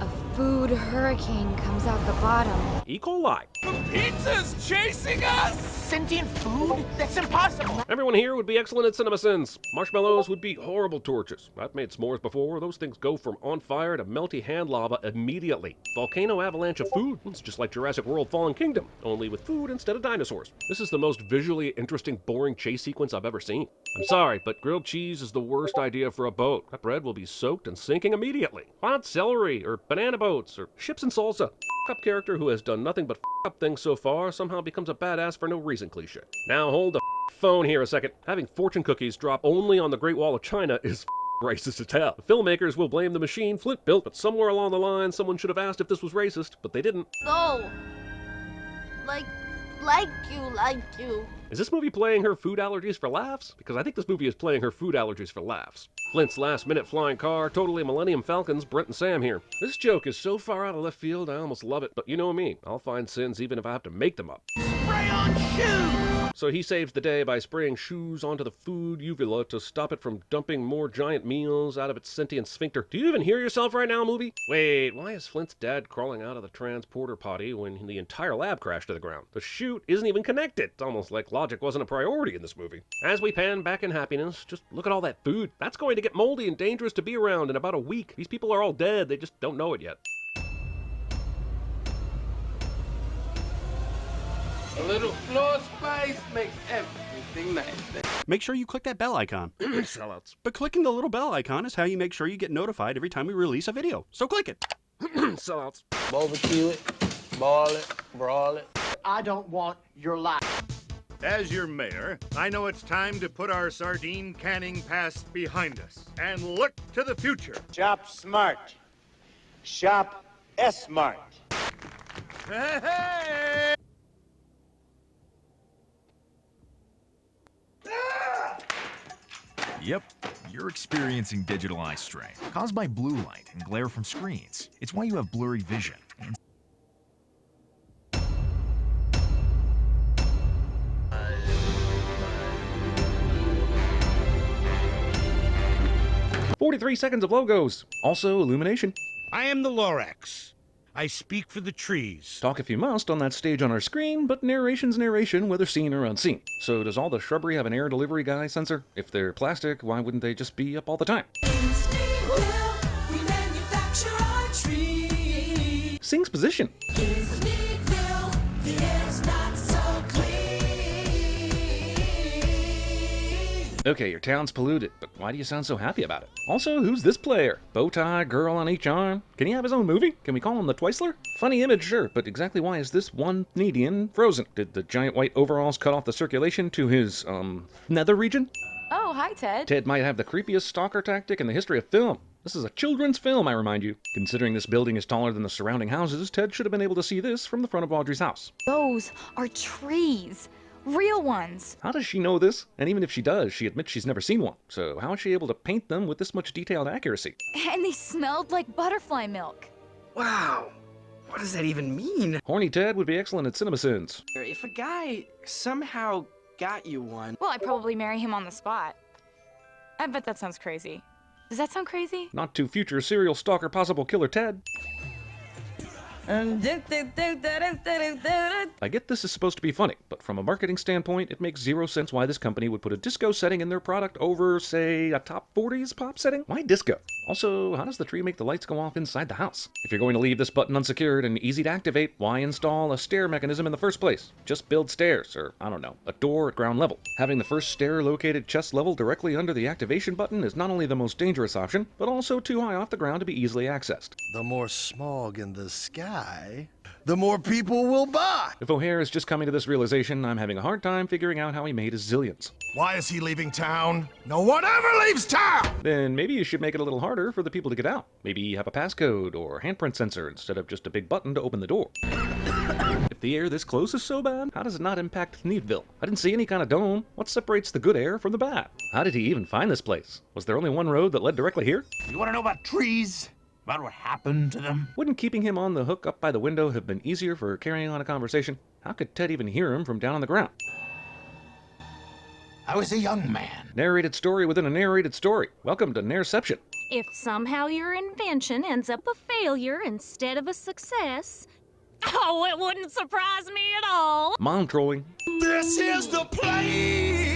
A food hurricane comes out the bottom. E. coli. The pizza's chasing us! Sentient food? That's impossible! Everyone here would be excellent at cinema sins. Marshmallows would be horrible torches. I've made s'mores before. Those things go from on fire to melty hand lava immediately. Volcano avalanche of food. It's just like Jurassic World Fallen Kingdom, only with food instead of dinosaurs. This is the most visually interesting, boring chase sequence I've ever seen. I'm sorry, but grilled cheese is the worst idea for a boat. That bread will be soaked and sinking immediately. Why not celery, or banana boats, or chips and salsa? Up character who has done nothing but up things so far somehow becomes a badass for no reason. recent cliche. Now hold the phone here a second. Having fortune cookies drop only on the Great Wall of China is racist as hell. The filmmakers will blame the machine Flint built, but somewhere along the line someone should have asked if this was racist, but they didn't. No. Like you. Is this movie playing her food allergies for laughs? Because I think this movie is playing her food allergies for laughs. Flint's last-minute flying car, totally Millennium Falcons, Brent and Sam here. This joke is so far out of left field, I almost love it. But you know me, I'll find sins even if I have to make them up. Spray on shoes! So he saves the day by spraying shoes onto the food uvula to stop it from dumping more giant meals out of its sentient sphincter. Do you even hear yourself right now, movie? Wait, why is Flint's dad crawling out of the transporter potty when the entire lab crashed to the ground? The chute isn't even connected. It's almost like logic wasn't a priority in this movie. As we pan back in happiness, just look at all that food. That's going to get moldy and dangerous to be around in about a week. These people are all dead, they just don't know it yet. A little floor space makes everything nice. Make sure you click that bell icon. Sellouts. But clicking the little bell icon is how you make sure you get notified every time we release a video. So click it. Sellouts. Barbecue it, boil it, brawl it. I don't want your life. As your mayor, I know it's time to put our sardine canning past behind us and look to the future. Shop smart. Shop S-smart. Hey! Yep, you're experiencing digital eye strain, caused by blue light and glare from screens. It's why you have blurry vision. And 43 seconds of logos. Also illumination. I am the Lorax. I speak for the trees. Talk if you must on that stage on our screen, but narration's narration, whether seen or unseen. So does all the shrubbery have an air delivery guy sensor? If they're plastic, why wouldn't they just be up all the time? Sing's position. Okay, your town's polluted, but why do you sound so happy about it? Also, who's this player? Bow tie, girl on each arm? Can he have his own movie? Can we call him the Twiceler? Funny image, sure, but exactly why is this one Canadian frozen? Did the giant white overalls cut off the circulation to his, nether region? Oh, hi, Ted. Ted might have the creepiest stalker tactic in the history of film. This is a children's film, I remind you. Considering this building is taller than the surrounding houses, Ted should have been able to see this from the front of Audrey's house. Those are trees. Real ones. How does she know this? And even if she does, she admits she's never seen one. So how is she able to paint them with this much detailed accuracy? And they smelled like butterfly milk. Wow. What does that even mean? Horny Ted would be excellent at CinemaSins. If a guy somehow got you one... Well, I'd probably marry him on the spot. I bet that sounds crazy. Does that sound crazy? Not to future serial stalker possible killer Ted. I get this is supposed to be funny, but from a marketing standpoint, it makes zero sense why this company would put a disco setting in their product over, say, a top 40s pop setting. Why disco? Also, how does the tree make the lights go off inside the house? If you're going to leave this button unsecured and easy to activate, why install a stair mechanism in the first place? Just build stairs, or, I don't know, a door at ground level. Having the first stair located chest level directly under the activation button is not only the most dangerous option, but also too high off the ground to be easily accessed. The more smog in the sky, the more people will buy. If O'Hare is just coming to this realization, I'm having a hard time figuring out how he made his zillions. Why is he leaving town? No one ever leaves town! Then maybe you should make it a little harder for the people to get out. Maybe have a passcode or handprint sensor instead of just a big button to open the door. If the air this close is so bad, how does it not impact Needville? I didn't see any kind of dome. What separates the good air from the bad? How did he even find this place? Was there only one road that led directly here? You want to know about trees? About what happened to them? Wouldn't keeping him on the hook up by the window have been easier for carrying on a conversation? How could Ted even hear him from down on the ground? I was a young man. Narrated story within a narrated story. Welcome to Narception. If somehow your invention ends up a failure instead of a success, oh, it wouldn't surprise me at all. Mom trolling. This is the place!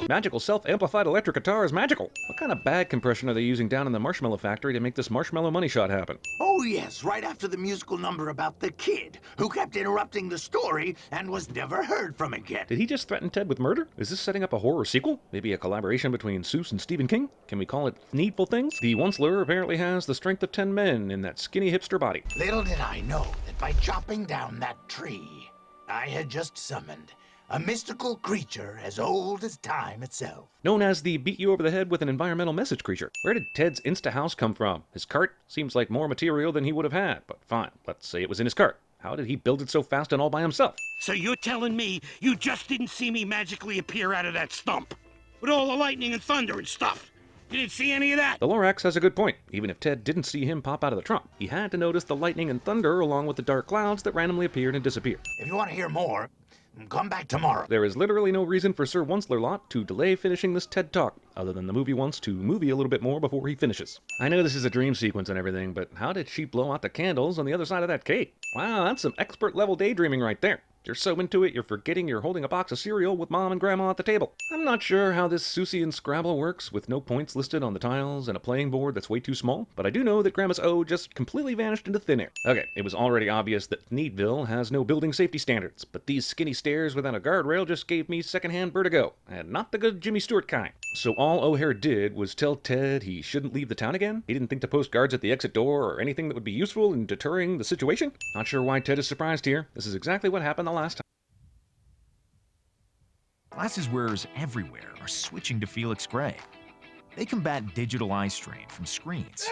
Magical self-amplified electric guitar is magical. What kind of bag compression are they using down in the marshmallow factory to make this marshmallow money shot happen? Oh yes, right after the musical number about the kid who kept interrupting the story and was never heard from again. Did he just threaten Ted with murder? Is this setting up a horror sequel? Maybe a collaboration between Seuss and Stephen King? Can we call it Needful Things? The once-lure apparently has the strength of 10 men in that skinny hipster body. Little did I know that by chopping down that tree I had just summoned A mystical creature as old as time itself. Known as the beat you over the head with an environmental message creature. Where did Ted's Insta-house come from? His cart seems like more material than he would have had, but fine, let's say it was in his cart. How did he build it so fast and all by himself? So you're telling me you just didn't see me magically appear out of that stump? With all the lightning and thunder and stuff? You didn't see any of that? The Lorax has a good point. Even if Ted didn't see him pop out of the trunk, he had to notice the lightning and thunder along with the dark clouds that randomly appeared and disappeared. If you want to hear more, come back tomorrow. There is literally no reason for Sir Oncelerlot to delay finishing this TED Talk, other than the movie wants to movie a little bit more before he finishes. I know this is a dream sequence and everything, but how did she blow out the candles on the other side of that cake? Wow, that's some expert level daydreaming right there. You're so into it, you're forgetting you're holding a box of cereal with Mom and Grandma at the table. I'm not sure how this Susie and Scrabble works with no points listed on the tiles and a playing board that's way too small, but I do know that Grandma's O just completely vanished into thin air. Okay, it was already obvious that Needville has no building safety standards, but these skinny stairs without a guardrail just gave me secondhand vertigo, and not the good Jimmy Stewart kind. So all O'Hare did was tell Ted he shouldn't leave the town again? He didn't think to post guards at the exit door or anything that would be useful in deterring the situation? Not sure why Ted is surprised here. This is exactly what happened the last time. Glasses wearers everywhere are switching to Felix Gray. They combat digital eye strain from screens.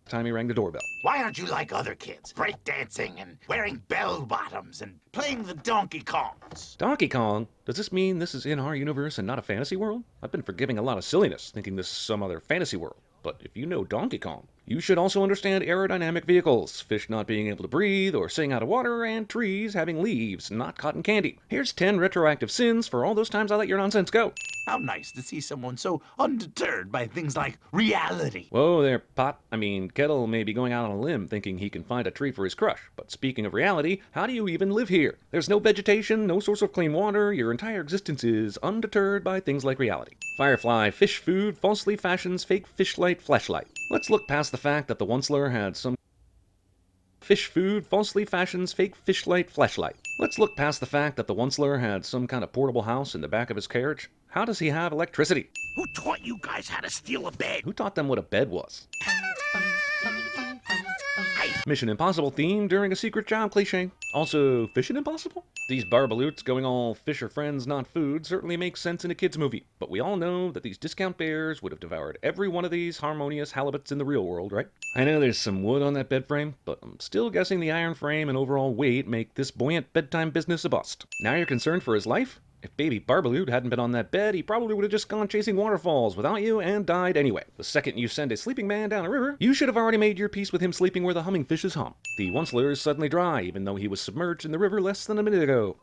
Time he rang the doorbell. Why aren't you like other kids? Breakdancing and wearing bell-bottoms and playing the Donkey Kongs. Donkey Kong? Does this mean this is in our universe and not a fantasy world? I've been forgiving a lot of silliness, thinking this is some other fantasy world. But if you know Donkey Kong, you should also understand aerodynamic vehicles, fish not being able to breathe or staying out of water, and trees having leaves, not cotton candy. Here's 10 retroactive sins for all those times I let your nonsense go. How nice to see someone so undeterred by things like reality. Whoa there, Kettle may be going out on a limb thinking he can find a tree for his crush. But speaking of reality, how do you even live here? There's no vegetation, no source of clean water, your entire existence is undeterred by things like reality. Firefly, fish food, falsely fashions fake fishlight flashlight. Let's look past the fact that the Onceler had some fish food falsely fashions fake fishlight flashlight. Let's look past the fact that the Onceler had some kind of portable house in the back of his carriage. How does he have electricity? Who taught you guys how to steal a bed? Who taught them what a bed was? Mission Impossible theme during a secret job cliche. Also, Fishin' Impossible? These barbaloots going all fish are friends, not food certainly makes sense in a kid's movie. But we all know that these discount bears would have devoured every one of these harmonious halibuts in the real world, right? I know there's some wood on that bed frame, but I'm still guessing the iron frame and overall weight make this buoyant bedtime business a bust. Now you're concerned for his life? If baby Barbaloot hadn't been on that bed, he probably would have just gone chasing waterfalls without you and died anyway. The second you send a sleeping man down a river, you should have already made your peace with him sleeping where the humming fishes hum. The Onceler is suddenly dry, even though he was submerged in the river less than a minute ago.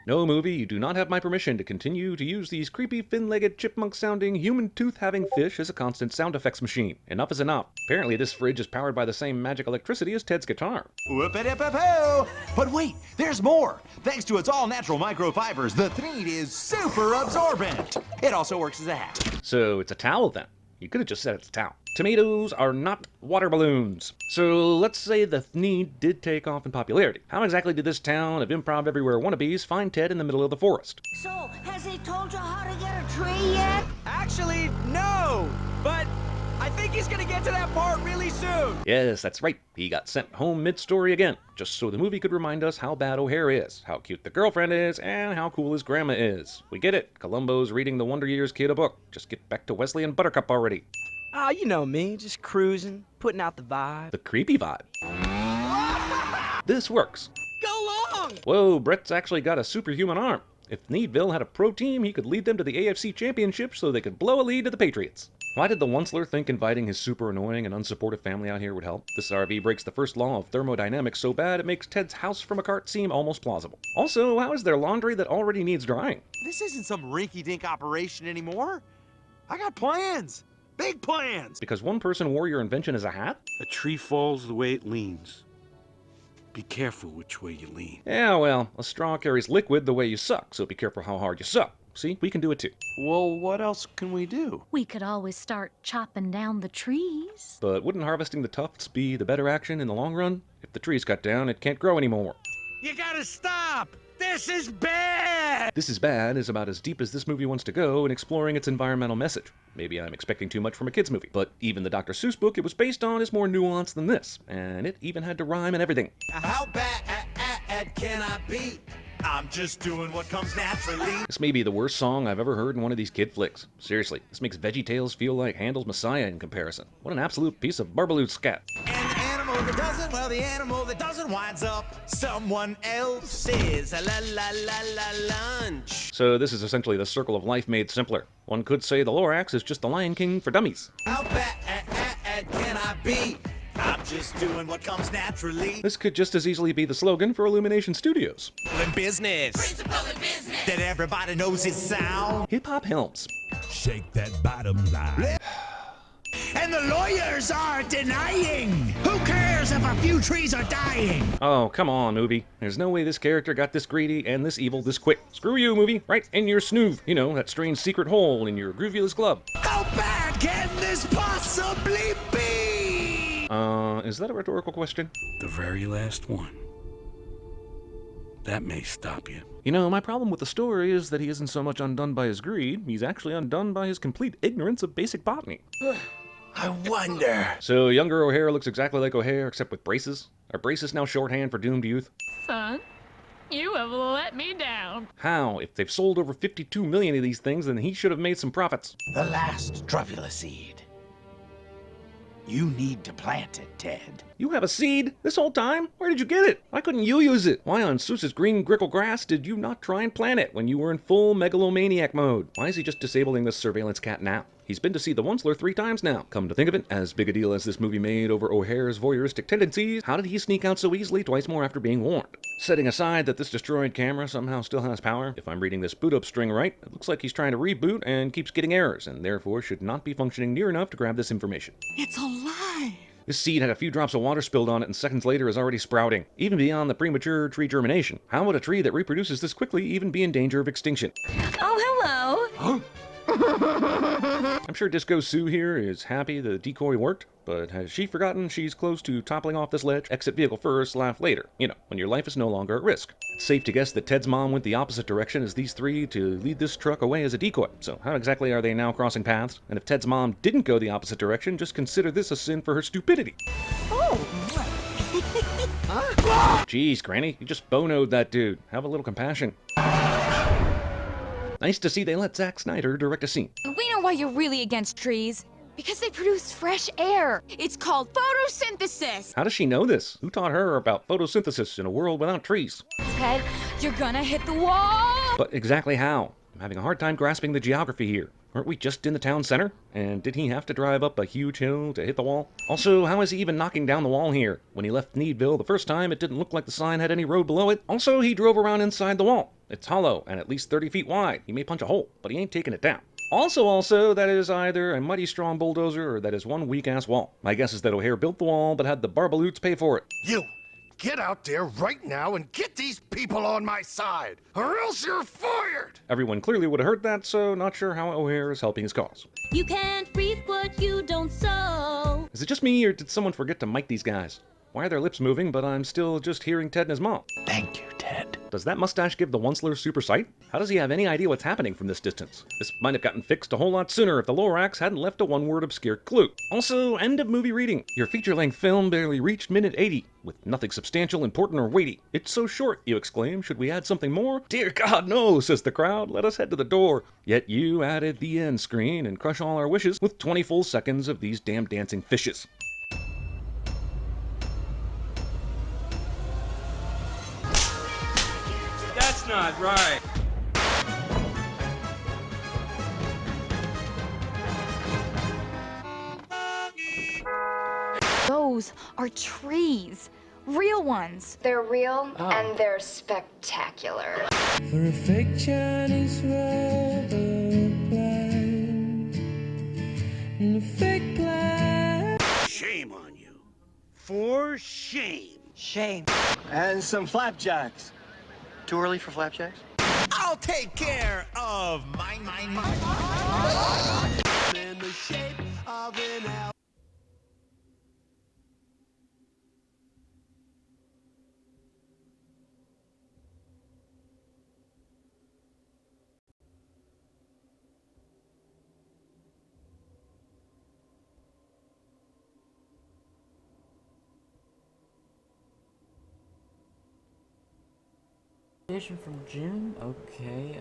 No, movie, you do not have my permission to continue to use these creepy fin-legged chipmunk-sounding human tooth-having fish as a constant sound effects machine. Enough is enough. Apparently this fridge is powered by the same magic electricity as Ted's guitar. Whoop-a-dip-a-poo! But wait, there's more! Thanks to its all-natural microfibers, the thread is super absorbent! It also works as a hat. So it's a towel then? You could have just said it's a towel. Tomatoes are not water balloons. So let's say the Thneed did take off in popularity. How exactly did this town of improv everywhere wannabes find Ted in the middle of the forest? So, has he told you how to get a tree yet? Actually, no! But I think he's gonna get to that part really soon! Yes, that's right. He got sent home mid-story again, just so the movie could remind us how bad O'Hare is, how cute the girlfriend is, and how cool his grandma is. We get it. Columbo's reading the Wonder Years kid a book. Just get back to Wesley and Buttercup already. Ah, you know me, just cruising, putting out the vibe. The creepy vibe. This works. Go long! Whoa, Brett's actually got a superhuman arm. If Needville had a pro team, he could lead them to the AFC Championship so they could blow a lead to the Patriots. Why did the Onceler think inviting his super annoying and unsupportive family out here would help? This RV breaks the first law of thermodynamics so bad it makes Ted's house from a cart seem almost plausible. Also, how is there laundry that already needs drying? This isn't some rinky-dink operation anymore. I got plans. Big plans! Because one person wore your invention as a hat? A tree falls the way it leans. Be careful which way you lean. Yeah, well, a straw carries liquid the way you suck, so be careful how hard you suck. See, we can do it too. Well, what else can we do? We could always start chopping down the trees. But wouldn't harvesting the tufts be the better action in the long run? If the tree's cut down, it can't grow anymore. You gotta stop! This is bad! This Is Bad is about as deep as this movie wants to go in exploring its environmental message. Maybe I'm expecting too much from a kid's movie, but even the Dr. Seuss book it was based on is more nuanced than this, and it even had to rhyme and everything. How bad can I be? I'm just doing what comes naturally. This may be the worst song I've ever heard in one of these kid flicks. Seriously, this makes VeggieTales feel like Handel's Messiah in comparison. What an absolute piece of barbaloot scat. And the animal that doesn't, well, the animal that doesn't winds up someone else's lunch. So this is essentially the circle of life made simpler. One could say the Lorax is just the Lion King for dummies. How bad can I be? I'm just doing what comes naturally. This could just as easily be the slogan for Illumination Studios. In business. Principle in business. That everybody knows his sound. Hip-hop Helms. Shake that bottom line. And the lawyers are denying. Who cares if a few trees are dying? Oh, come on, movie. There's no way this character got this greedy and this evil this quick. Screw you, movie. Right in your snoove. You know, that strange secret hole in your groovulous glove. How bad can this possibly be? Is that a rhetorical question? The very last one. That may stop you. You know, my problem with the story is that he isn't so much undone by his greed, he's actually undone by his complete ignorance of basic botany. I wonder. So younger O'Hare looks exactly like O'Hare, except with braces? Are braces now shorthand for doomed youth? Son, you have let me down. How? If they've sold over 52 million of these things, then he should have made some profits. The last Druvula seed. You need to plant it, Ted. You have a seed? This whole time? Where did you get it? Why couldn't you use it? Why on Seuss's green grickle grass did you not try and plant it when you were in full megalomaniac mode? Why is he just disabling this surveillance cat now? He's been to see the Onceler 3 times now. Come to think of it, as big a deal as this movie made over O'Hare's voyeuristic tendencies, how did he sneak out so easily twice more after being warned? Setting aside that this destroyed camera somehow still has power, if I'm reading this boot up string right, it looks like he's trying to reboot and keeps getting errors, and therefore should not be functioning near enough to grab this information. It's alive! This seed had a few drops of water spilled on it and seconds later is already sprouting, even beyond the premature tree germination. How would a tree that reproduces this quickly even be in danger of extinction? Oh, hello. I'm sure Disco Sue here is happy the decoy worked, but has she forgotten she's close to toppling off this ledge? Exit vehicle first, laugh later. You know, when your life is no longer at risk. It's safe to guess that Ted's mom went the opposite direction as these three to lead this truck away as a decoy. So how exactly are they now crossing paths? And if Ted's mom didn't go the opposite direction, just consider this a sin for her stupidity. Oh. Jeez, Granny, you just bonoed that dude. Have a little compassion. Nice to see they let Zack Snyder direct a scene. We know why you're really against trees. Because they produce fresh air. It's called photosynthesis. How does she know this? Who taught her about photosynthesis in a world without trees? Ted, you're gonna hit the wall. But exactly how? I'm having a hard time grasping the geography here. Aren't we just in the town center? And did he have to drive up a huge hill to hit the wall? Also, how is he even knocking down the wall here? When he left Needville the first time, it didn't look like the sign had any road below it. Also, he drove around inside the wall. It's hollow and at least 30 feet wide. He may punch a hole, but he ain't taking it down. Also, that is either a mighty strong bulldozer or that is one weak-ass wall. My guess is that O'Hare built the wall but had the barbaloots pay for it. You, get out there right now and get these people on my side, or else you're fired! Everyone clearly would have heard that, so not sure how O'Hare is helping his cause. You can't reap what you don't sow. Is it just me, or did someone forget to mic these guys? Why are their lips moving, but I'm still just hearing Ted and his mom? Thank you, Ted. Does that mustache give the Onceler super sight? How does he have any idea what's happening from this distance? This might have gotten fixed a whole lot sooner if the Lorax hadn't left a one-word obscure clue. Also, end of movie reading. Your feature-length film barely reached minute 80, with nothing substantial, important, or weighty. It's so short, you exclaim. Should we add something more? Dear God, no, says the crowd. Let us head to the door. Yet you added the end screen and crush all our wishes with 20 full seconds of these damn dancing fishes. That's not right. Those are trees. Real ones. They're real and they're spectacular. For a fake Chinese rubber plant and a fake plant. Shame on you. For shame. Shame. And some flapjacks. Too early for flapjacks? I'll take care of mine. In the shape of an L. From June? Okay,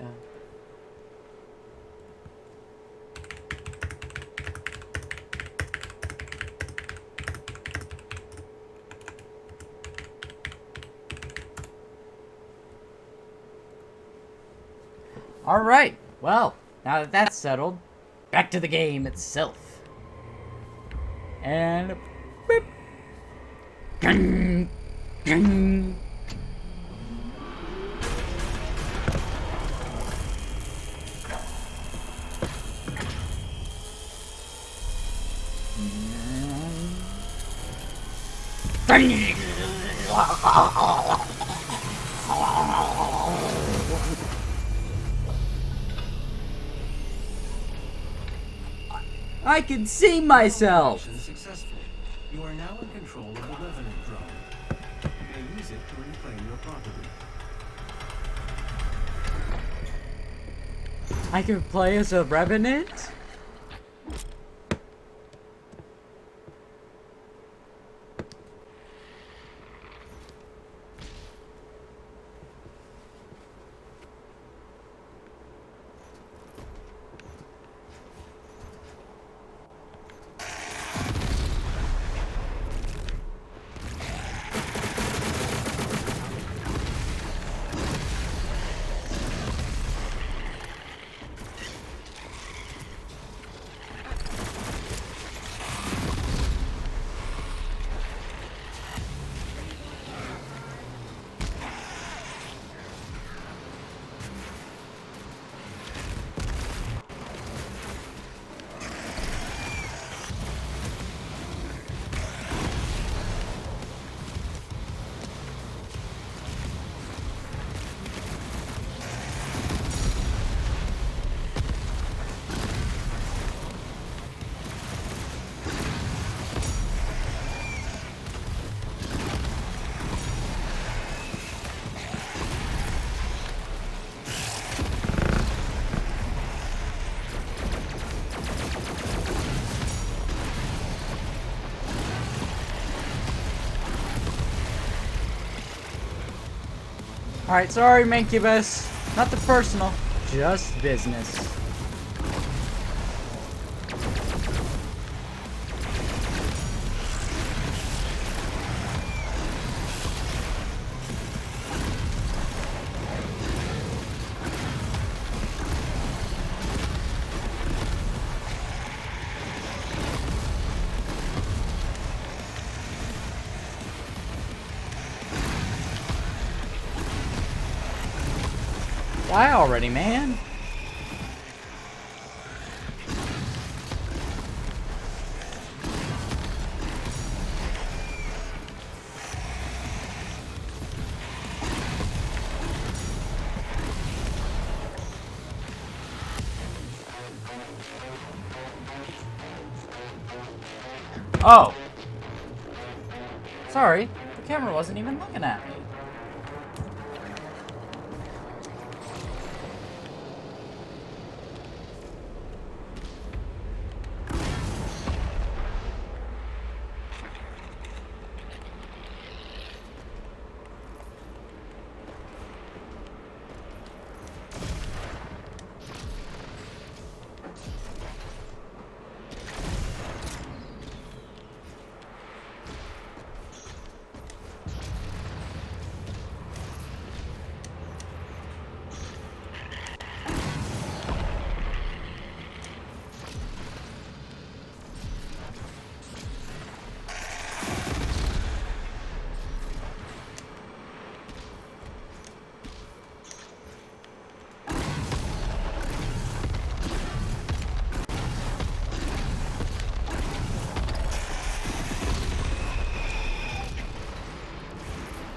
Alright, well, now that that's settled, back to the game itself. And... Beep. Ding, ding. I can see myself! Successful. You are now in control of the Revenant drone. You may use it to reclaim your property. I can play as a Revenant? Alright, sorry, Mancubus. Nothing personal, just business. Die already, man. Oh. Sorry, the camera wasn't even looking at me.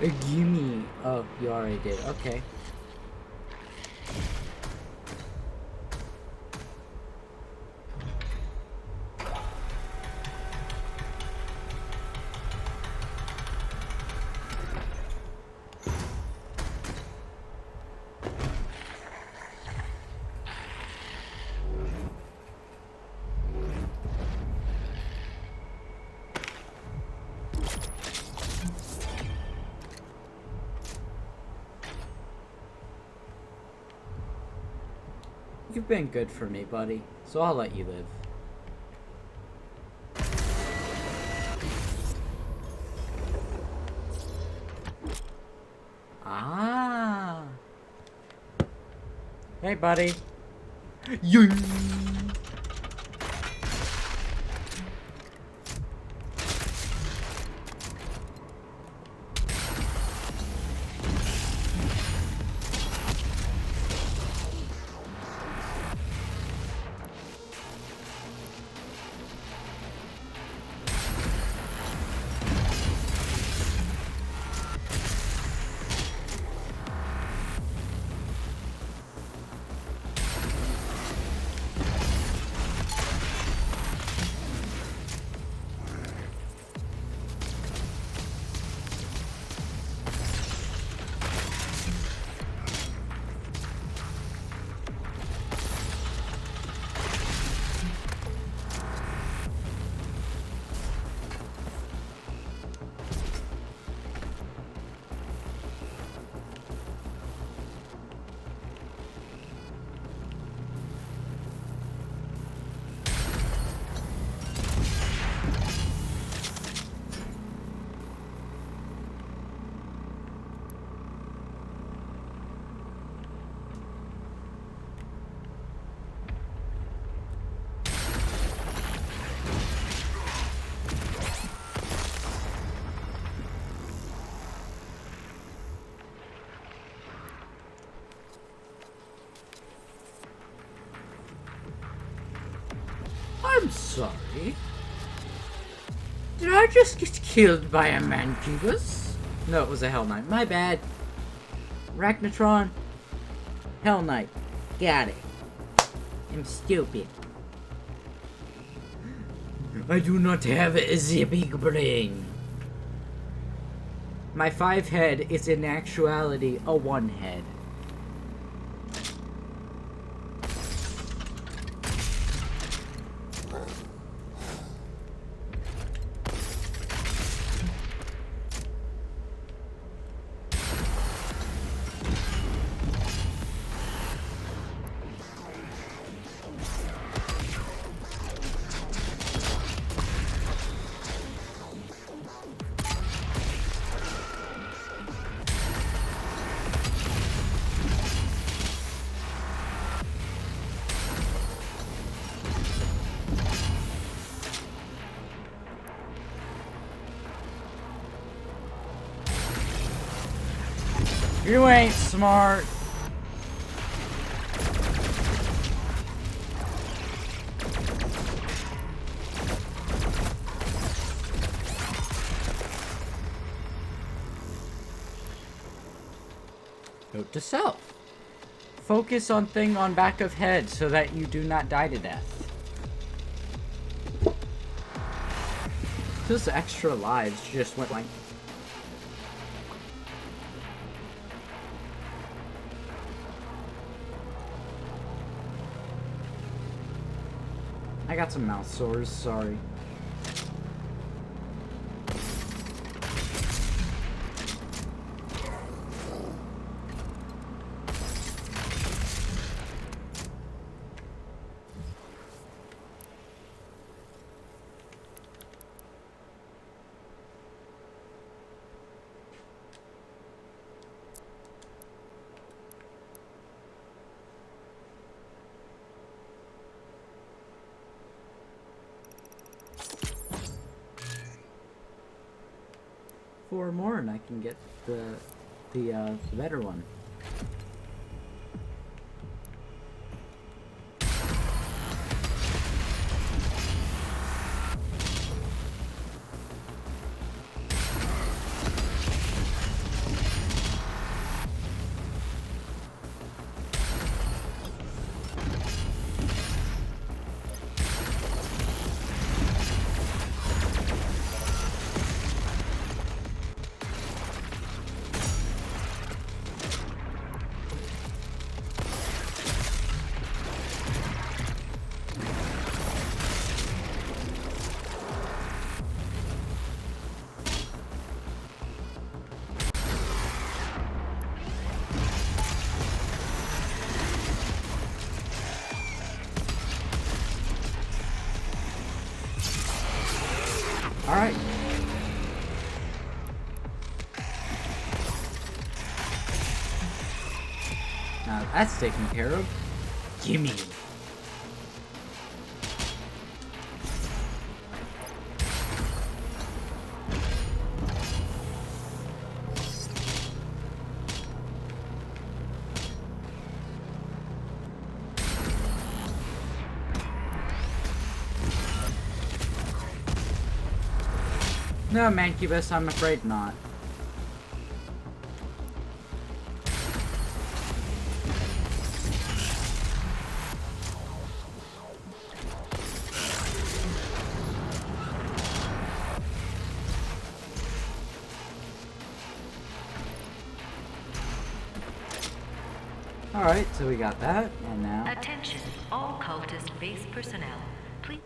Gimme. Oh, you already did. Okay. You've been good for me, buddy, so I'll let you live. Ah. Hey, buddy. Yoing. I'm sorry. Did I just get killed by a Mancubus? No, it was a Hell Knight. My bad. Arachnotron. Hell Knight. Got it. I'm stupid. I do not have a big brain. My 5 head is in actuality a 1 head. You ain't smart. Note to self. Focus on thing on back of head so that you do not die to death. Those extra lives just went like... I got some mouth sores, sorry. Four more and I can get the better one. That's taken care of. Gimme. No, Mancubus, I'm afraid not. Alright, so we got that, and now... Attention, all cultist base personnel. Please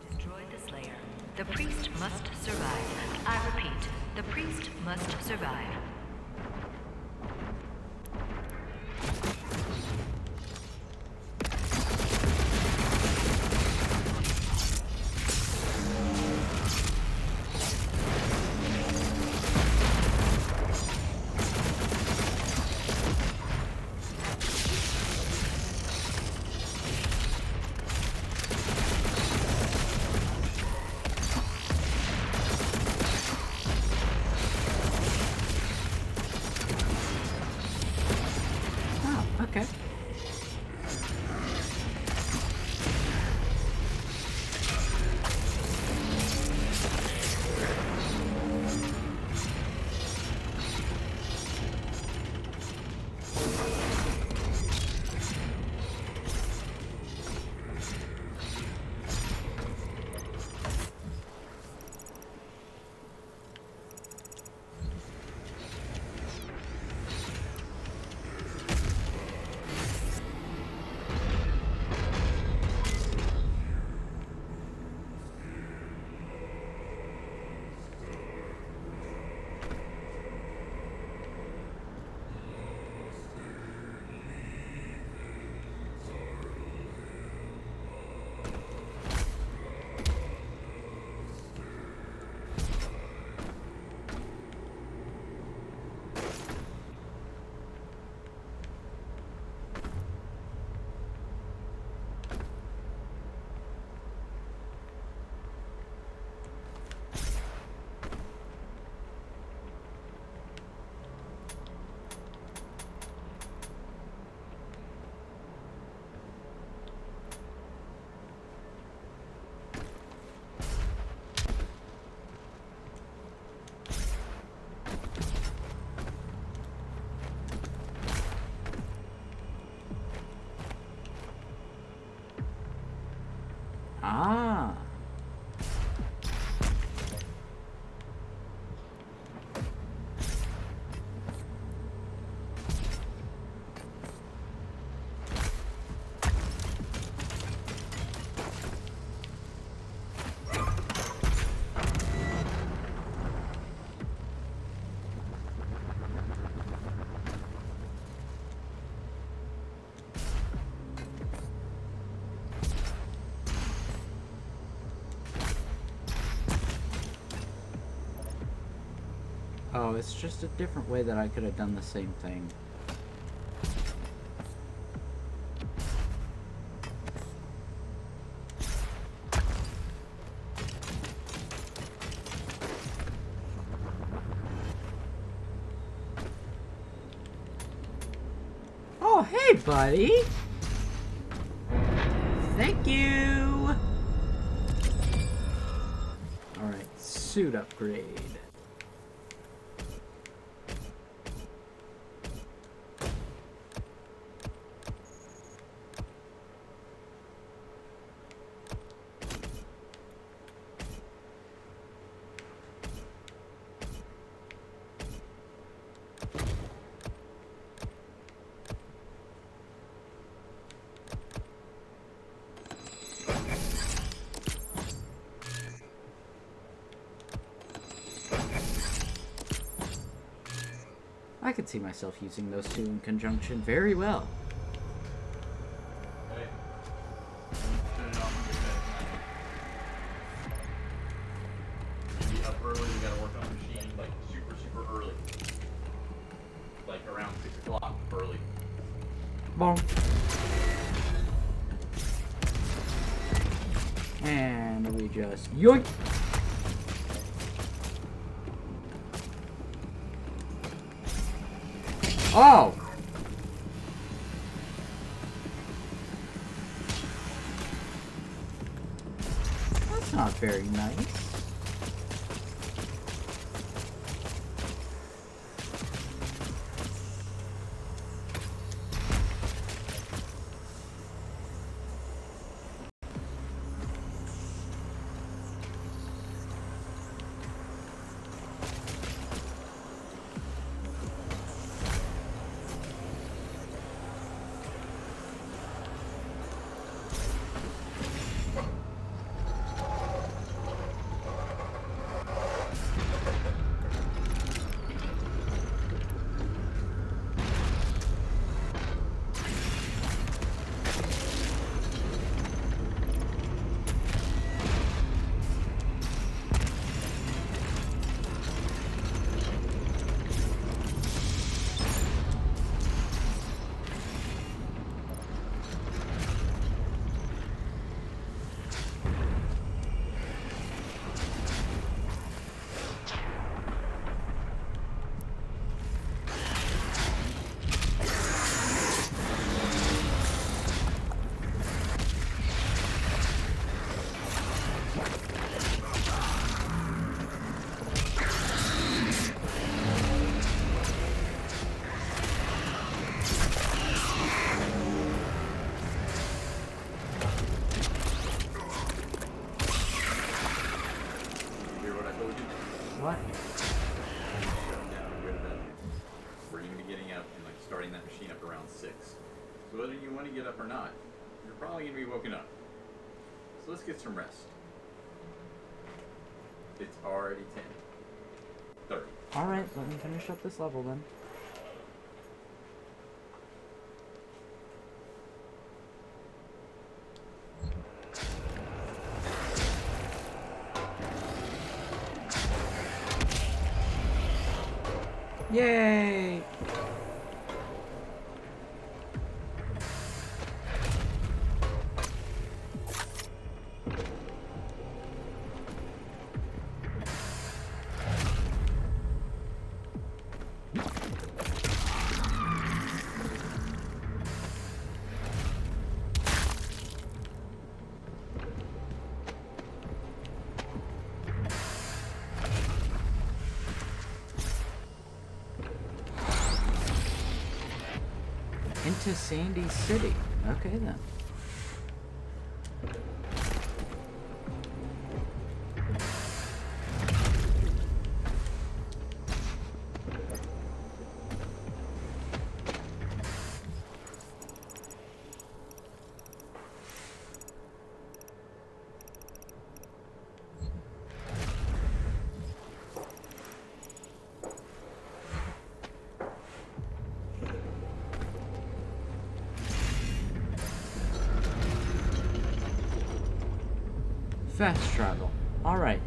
destroy the Slayer. The priest must survive. I repeat, the priest must survive. Okay. Ah. Oh, it's just a different way that I could have done the same thing. Oh, hey, buddy! Thank you! Alright, suit upgrade. I could see myself using those two in conjunction very well. Hey, turn it off and get back tonight. Maybe up early, we gotta work on the machine like super early. Bonk. And we just yoink. Oh! That's not very nice. What? We're going to be getting up and starting that machine up around 6. So whether you want to get up or not, you're probably going to be woken up. So let's get some rest. It's already 10:30. Alright, let me finish up this level then. Yay! Into Sandy City. Okay then. Fast travel. Alright.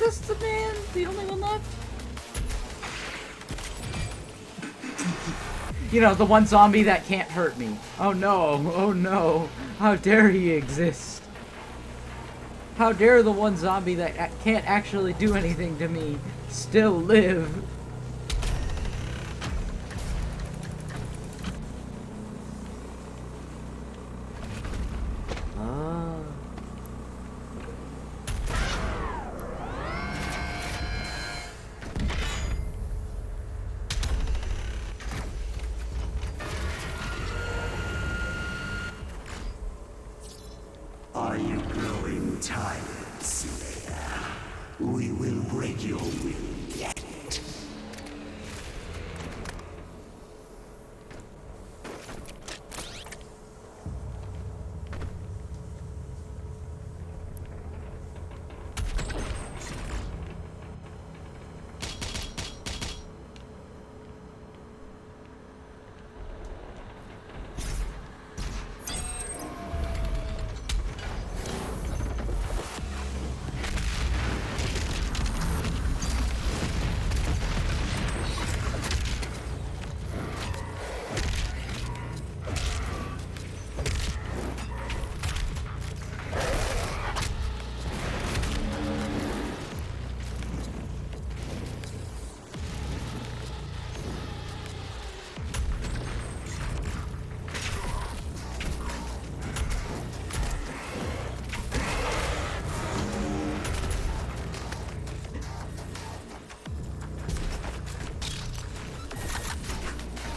this the man? The only one left? You know, the one zombie that can't hurt me. Oh no, oh no. How dare he exist? How dare the one zombie that can't actually do anything to me still live? Are you growing tired, Slayer? We will break your will yet.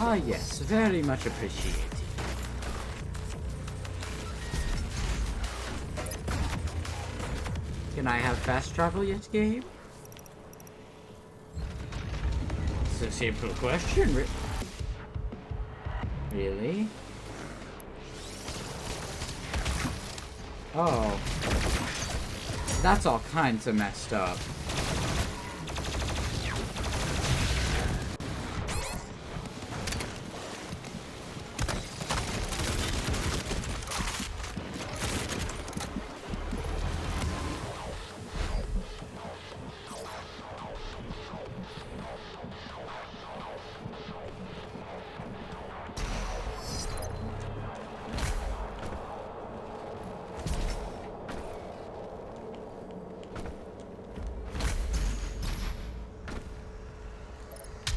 Ah yes, very much appreciated. Can I have fast travel yet, game? It's a simple question, really? Oh. That's all kinds of messed up.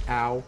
Ow.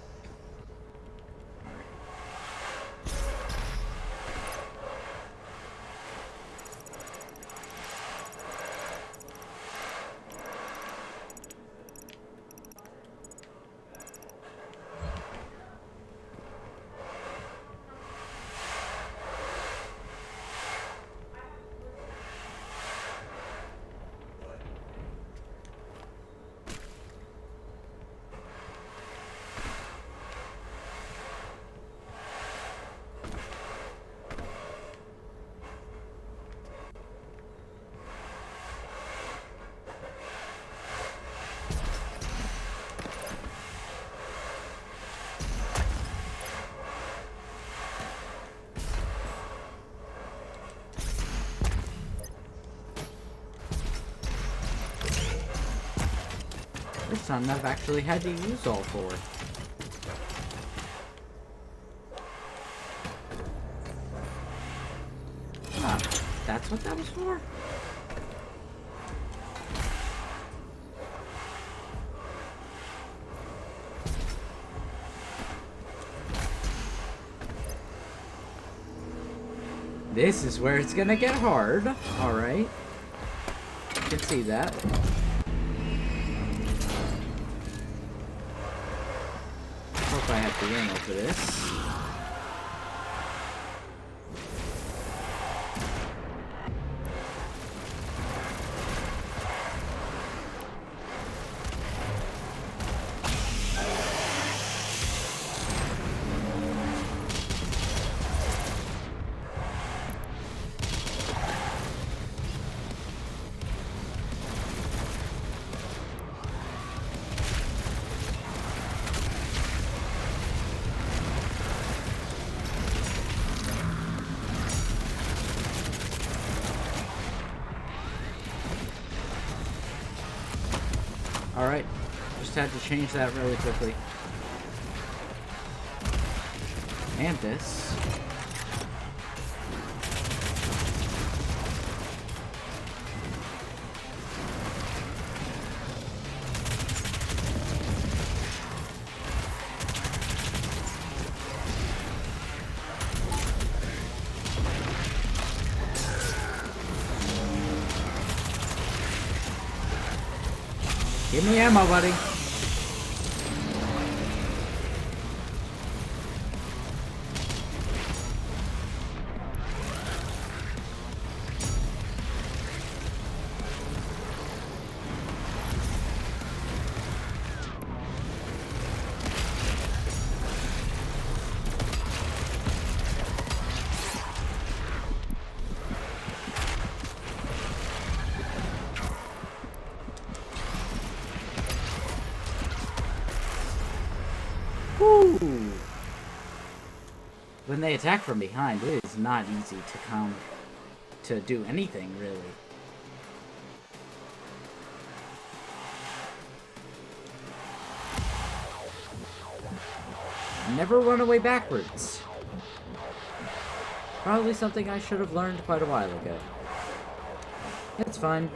This time I've actually had to use all four. Ah, that's what that was for? This is where it's gonna get hard. Alright. You can see that. Hope I have the ammo for this. just had to change that really quickly. And this. Give me ammo, buddy. When they attack from behind, it is not easy to do anything, really. Never run away backwards. Probably something I should have learned quite a while ago. It's fine.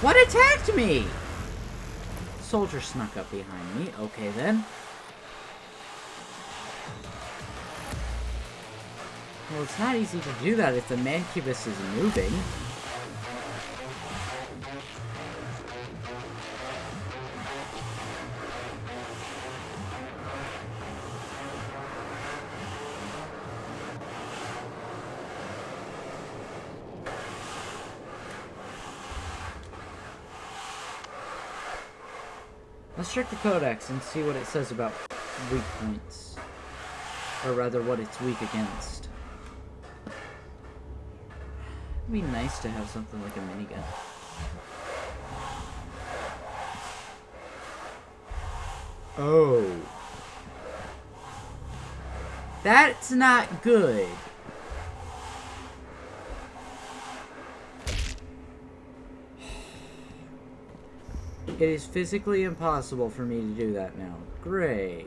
What attacked me? Soldier snuck up behind me. Okay, then. Well, it's not easy to do that if the mancubus is moving. Let's check the codex and see what it says about weak points. Or rather, what it's weak against. It'd be nice to have something like a minigun. Oh. That's not good. It is physically impossible for me to do that now. Great.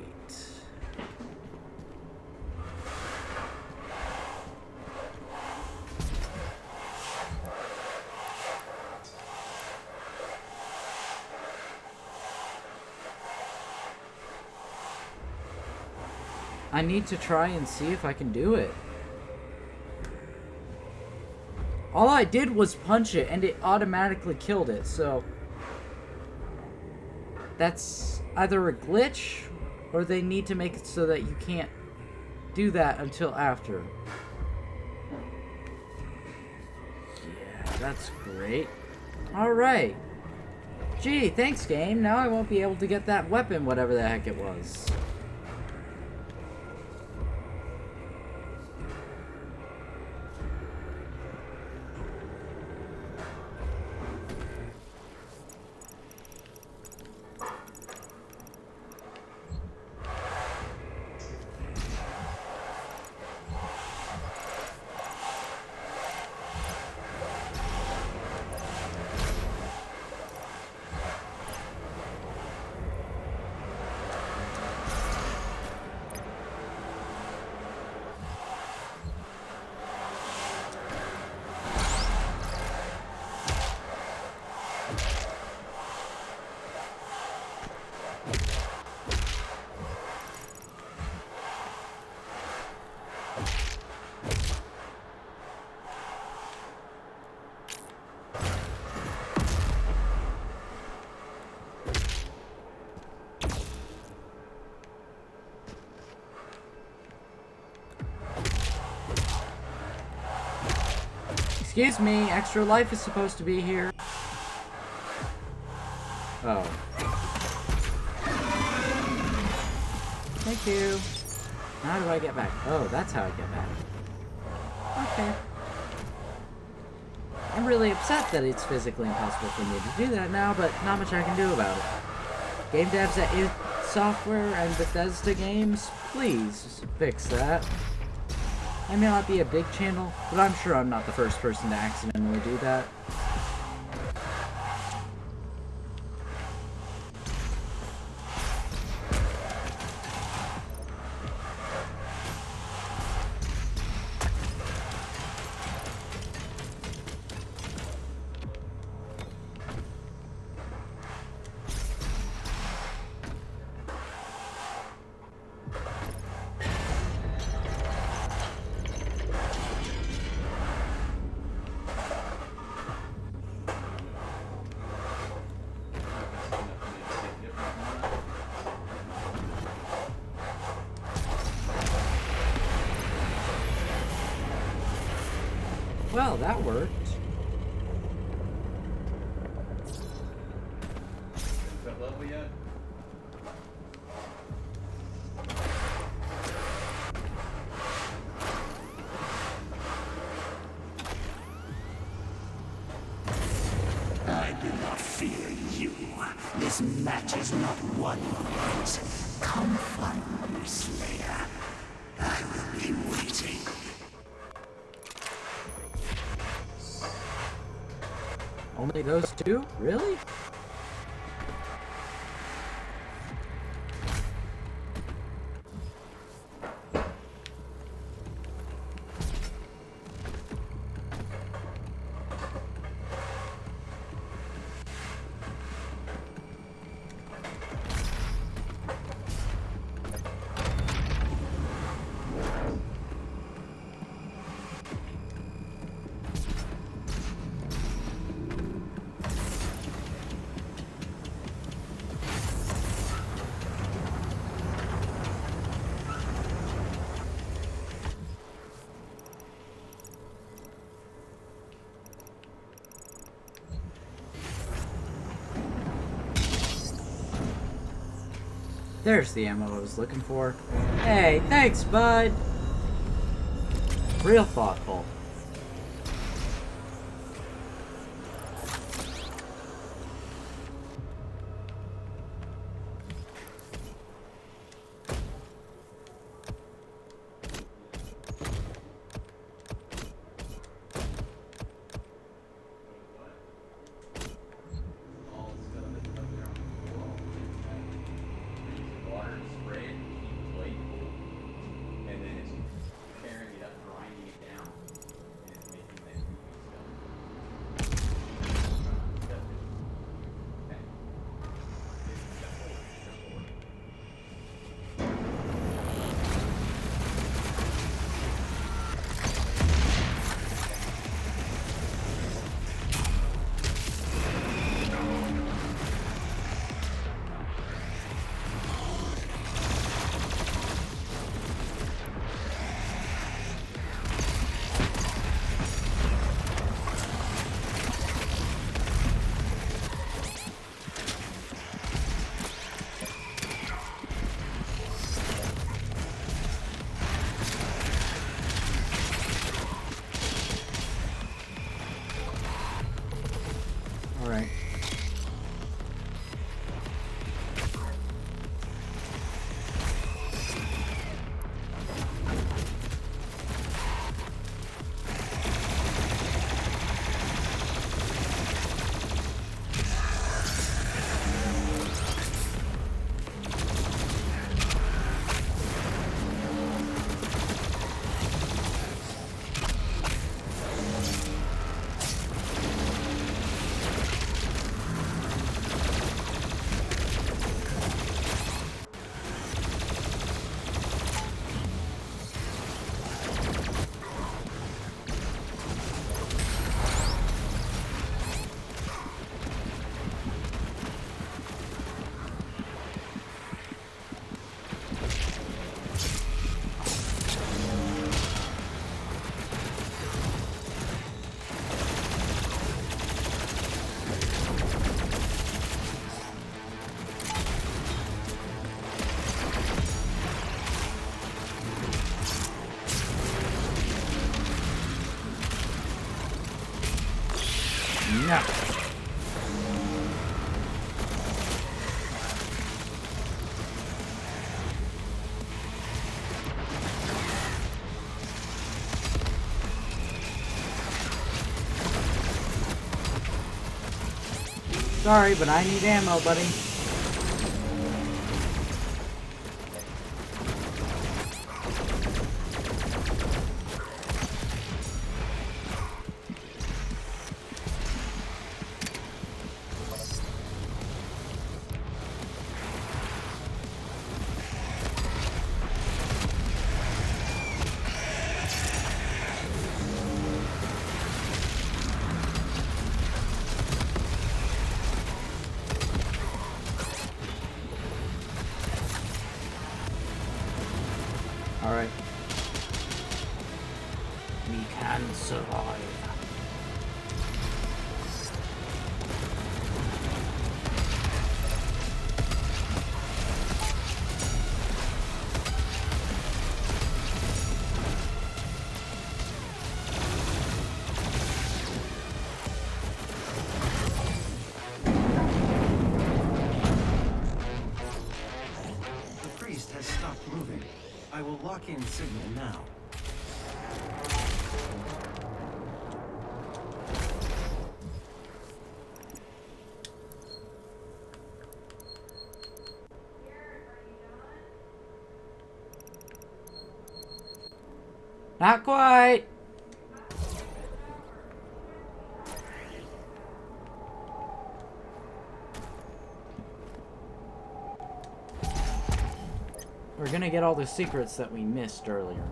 I need to try and see if I can do it. All I did was punch it and it automatically killed it, so... That's either a glitch, or they need to make it so that you can't do that until after. Yeah, that's great. Alright. Gee, thanks, game. Now I won't be able to get that weapon, whatever the heck it was. Excuse me, extra life is supposed to be here. Oh. Thank you. How do I get back? Oh, that's how I get back. Okay. I'm really upset that it's physically impossible for me to do that now, but not much I can do about it. Game devs at id Software and Bethesda Games, please fix that. I may not be a big channel, but I'm sure I'm not the first person to accidentally do that. Well, that worked. Is that level yet? I do not fear you. This match is not won yet. Come find me, Slayer. I will be waiting. Only those two? Really? There's the ammo I was looking for. Hey, thanks, bud! Real thoughtful. Water, spray it, keep it light, and then it's carrying it up, grinding it down. Sorry, but I need ammo, buddy. Alright. We can survive. The priest has stopped moving. I will lock in signal now. Not quite. We're gonna get all the secrets that we missed earlier.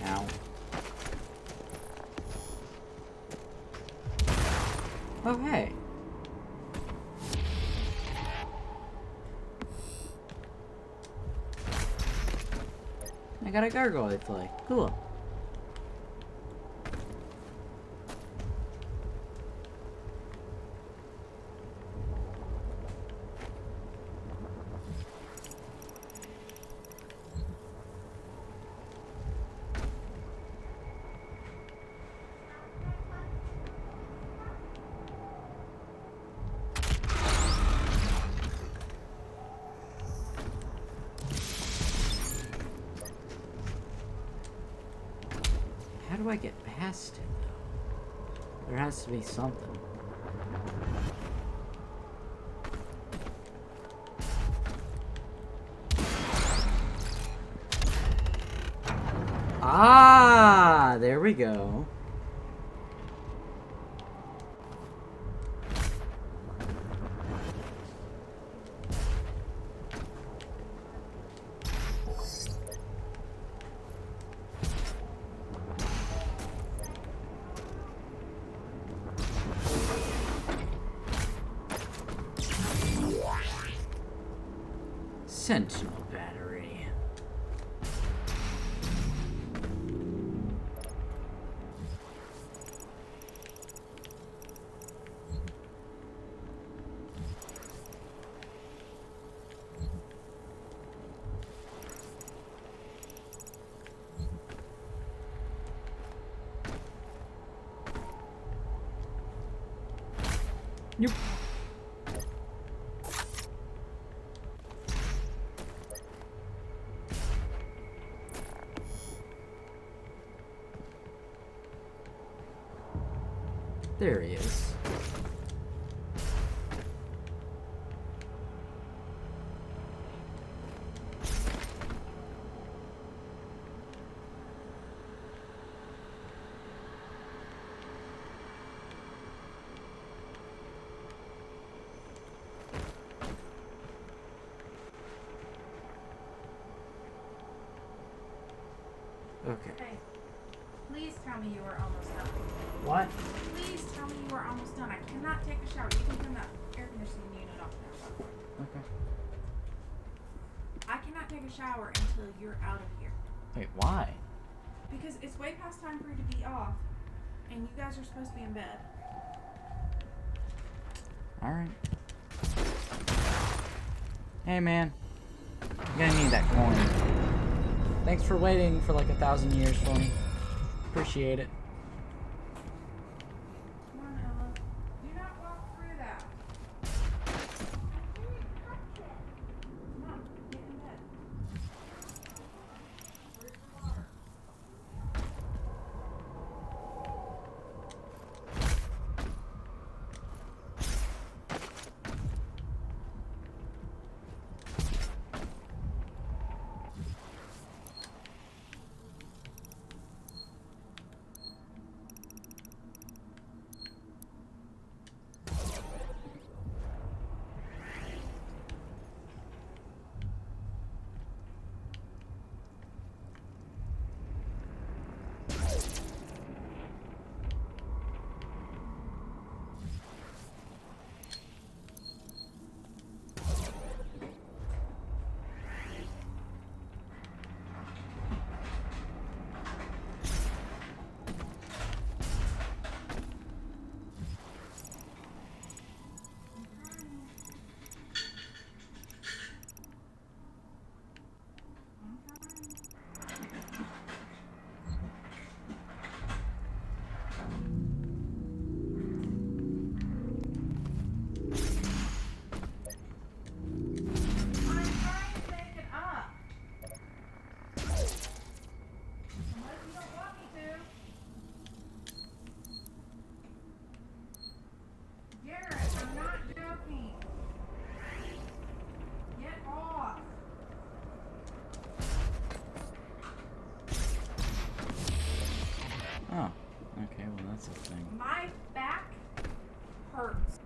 Ow. Oh, hey. I got a gargoyle fly. Cool. How do I get past him, though? There has to be something. Ah, there we go. Sentinel battery. Yep. There he is. Okay. Hey, please tell me you are almost done. What? Please tell me you are almost done. I cannot take a shower. You can turn that air conditioning unit off now. Okay. I cannot take a shower until you're out of here. Wait, why? Because it's way past time for you to be off, and you guys are supposed to be in bed. Alright. Hey, man. I'm gonna need that coin. Thanks for waiting for like 1,000 years for me. Appreciate it. Come on, Ella. Do not walk through that. Come on, get in bed. Where's the water? Oh, okay, well that's a thing. My back hurts.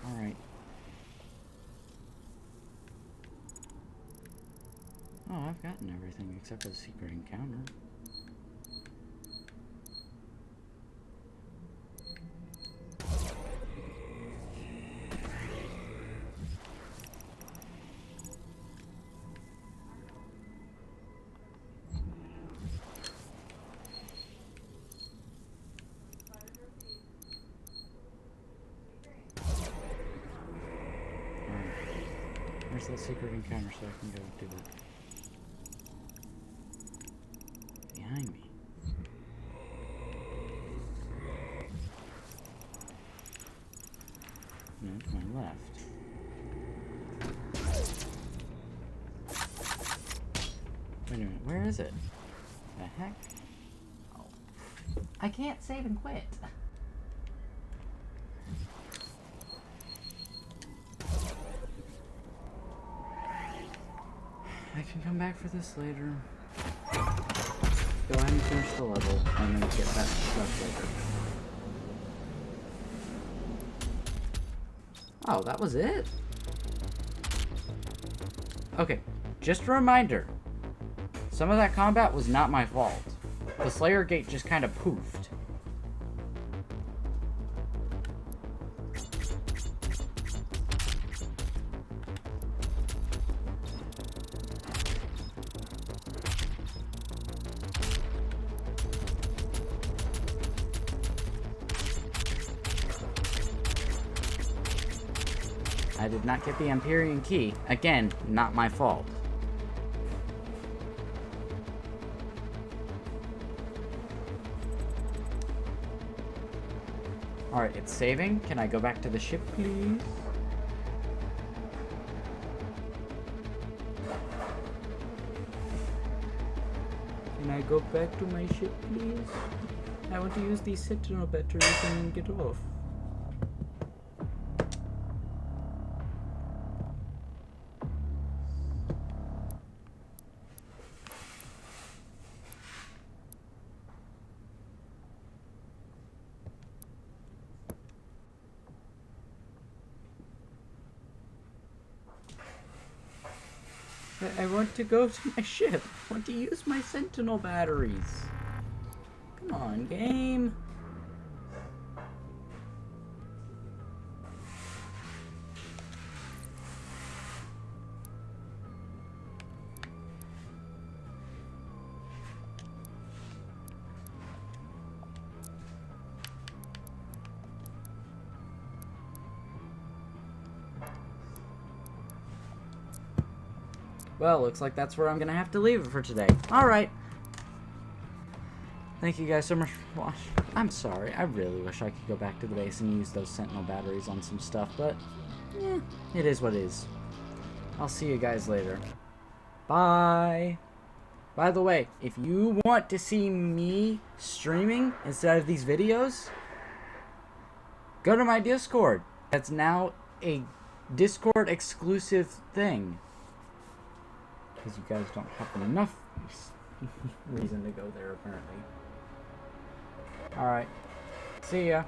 Alright. Oh, I've gotten everything except for the secret encounter. Where's that secret encounter so I can go do it? Behind me. No, to my left. Wait a minute, where is it? The heck? Oh. I can't save and quit. I can come back for this later. Go ahead and finish the level, and then get that stuff later. Oh, that was it? Okay, just a reminder. Some of that combat was not my fault. The Slayer gate just kind of poofed. I did not get the Empyrean key. Again, not my fault. Alright, it's saving. Can I go back to the ship, please? Can I go back to my ship, please? I want to use these Sentinel batteries and get off. I want to go to my ship. I want to use my Sentinel batteries. Come on, game. Well, looks like that's where I'm gonna have to leave it for today. Alright. Thank you guys so much for watching. I'm sorry, I really wish I could go back to the base and use those Sentinel batteries on some stuff, but it is what it is. I'll see you guys later. Bye! By the way, if you want to see me streaming instead of these videos, go to my Discord. That's now a Discord exclusive thing. Because you guys don't have enough reason to go there, apparently. Alright. See ya.